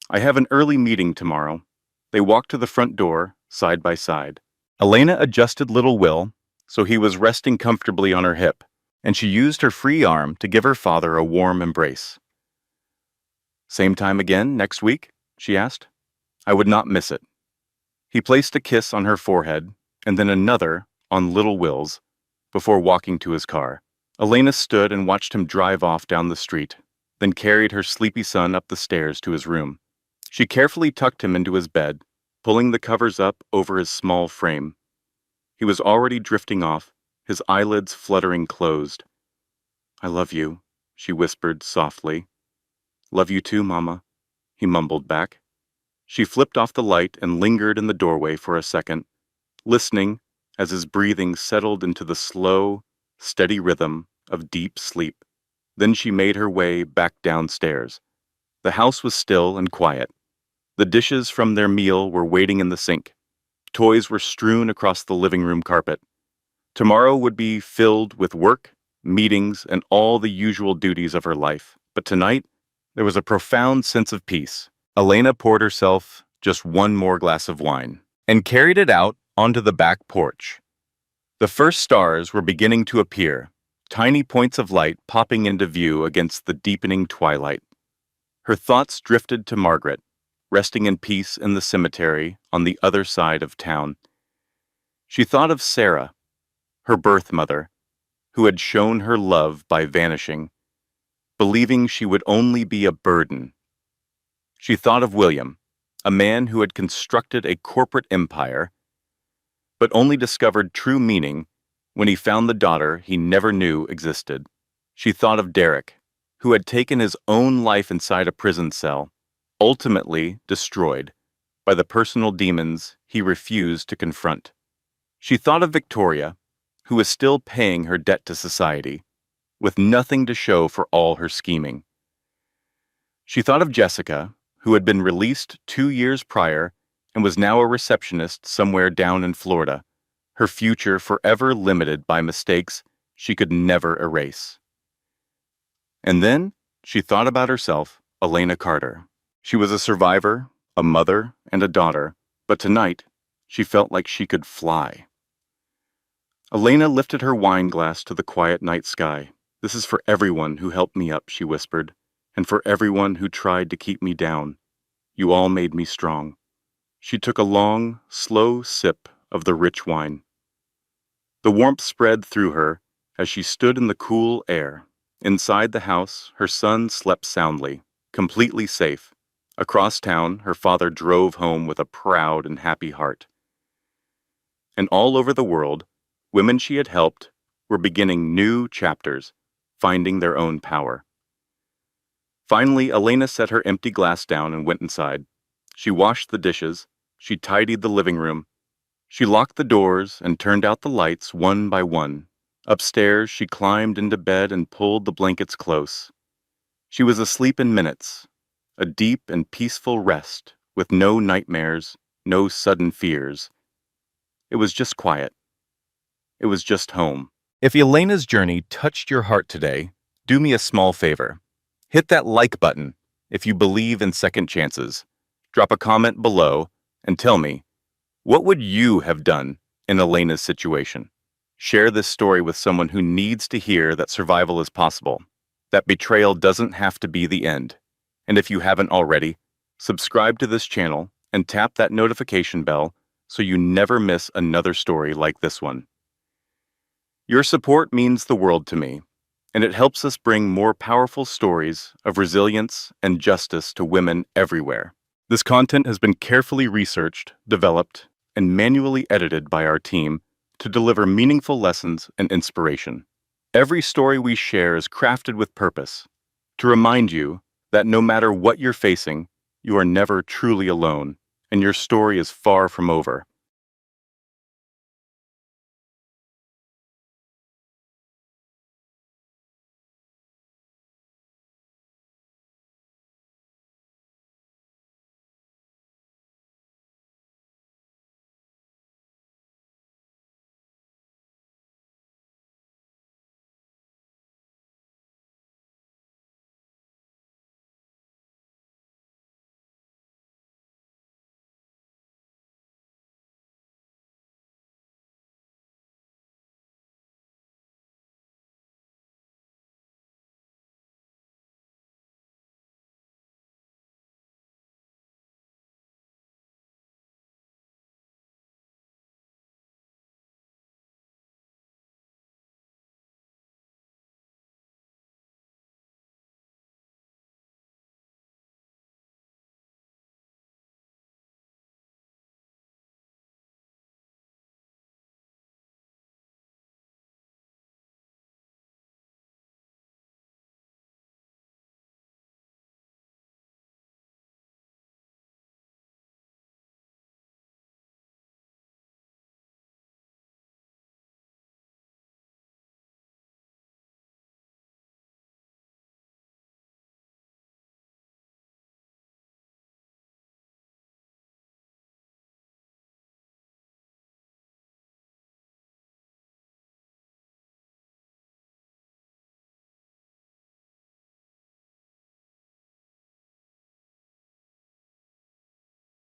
I have an early meeting tomorrow. They walked to the front door, side by side. Elena adjusted little Will so he was resting comfortably on her hip, and she used her free arm to give her father a warm embrace. Same time again next week? She asked. I would not miss it. He placed a kiss on her forehead and then another on little Will's before walking to his car. Elena stood and watched him drive off down the street, then carried her sleepy son up the stairs to his room. She carefully tucked him into his bed, pulling the covers up over his small frame. He was already drifting off, his eyelids fluttering closed. I love you, she whispered softly. Love you too, Mama, he mumbled back. She flipped off the light and lingered in the doorway for a second, listening as his breathing settled into the slow, steady rhythm of deep sleep. Then she made her way back downstairs. The house was still and quiet. The dishes from their meal were waiting in the sink. Toys were strewn across the living room carpet. Tomorrow would be filled with work, meetings, and all the usual duties of her life. But tonight, there was a profound sense of peace. Elena poured herself just one more glass of wine and carried it out onto the back porch. The first stars were beginning to appear, tiny points of light popping into view against the deepening twilight. Her thoughts drifted to Margaret, resting in peace in the cemetery on the other side of town. She thought of Sarah, her birth mother, who had shown her love by vanishing, believing she would only be a burden. She thought of William, a man who had constructed a corporate empire, but only discovered true meaning when he found the daughter he never knew existed. She thought of Derek, who had taken his own life inside a prison cell, ultimately destroyed by the personal demons he refused to confront. She thought of Victoria, who was still paying her debt to society, with nothing to show for all her scheming. She thought of Jessica, who had been released 2 years prior and was now a receptionist somewhere down in Florida, her future forever limited by mistakes she could never erase. And then she thought about herself, Elena Carter. She was a survivor, a mother, and a daughter, but tonight she felt like she could fly. Elena lifted her wine glass to the quiet night sky. "This is for everyone who helped me up," she whispered, "and for everyone who tried to keep me down. You all made me strong." She took a long, slow sip of the rich wine. The warmth spread through her as she stood in the cool air. Inside the house, her son slept soundly, completely safe. Across town, her father drove home with a proud and happy heart. And all over the world, women she had helped were beginning new chapters, finding their own power. Finally, Elena set her empty glass down and went inside. She washed the dishes, she tidied the living room, she locked the doors and turned out the lights one by one. Upstairs, she climbed into bed and pulled the blankets close. She was asleep in minutes, a deep and peaceful rest with no nightmares, no sudden fears. It was just quiet. It was just home. If Elena's journey touched your heart today, do me a small favor. Hit that like button if you believe in second chances. Drop a comment below and tell me, what would you have done in Elena's situation? Share this story with someone who needs to hear that survival is possible, that betrayal doesn't have to be the end. And if you haven't already, subscribe to this channel and tap that notification bell so you never miss another story like this one. Your support means the world to me, and it helps us bring more powerful stories of resilience and justice to women everywhere. This content has been carefully researched, developed, and manually edited by our team to deliver meaningful lessons and inspiration. Every story we share is crafted with purpose, to remind you that no matter what you're facing, you are never truly alone, and your story is far from over.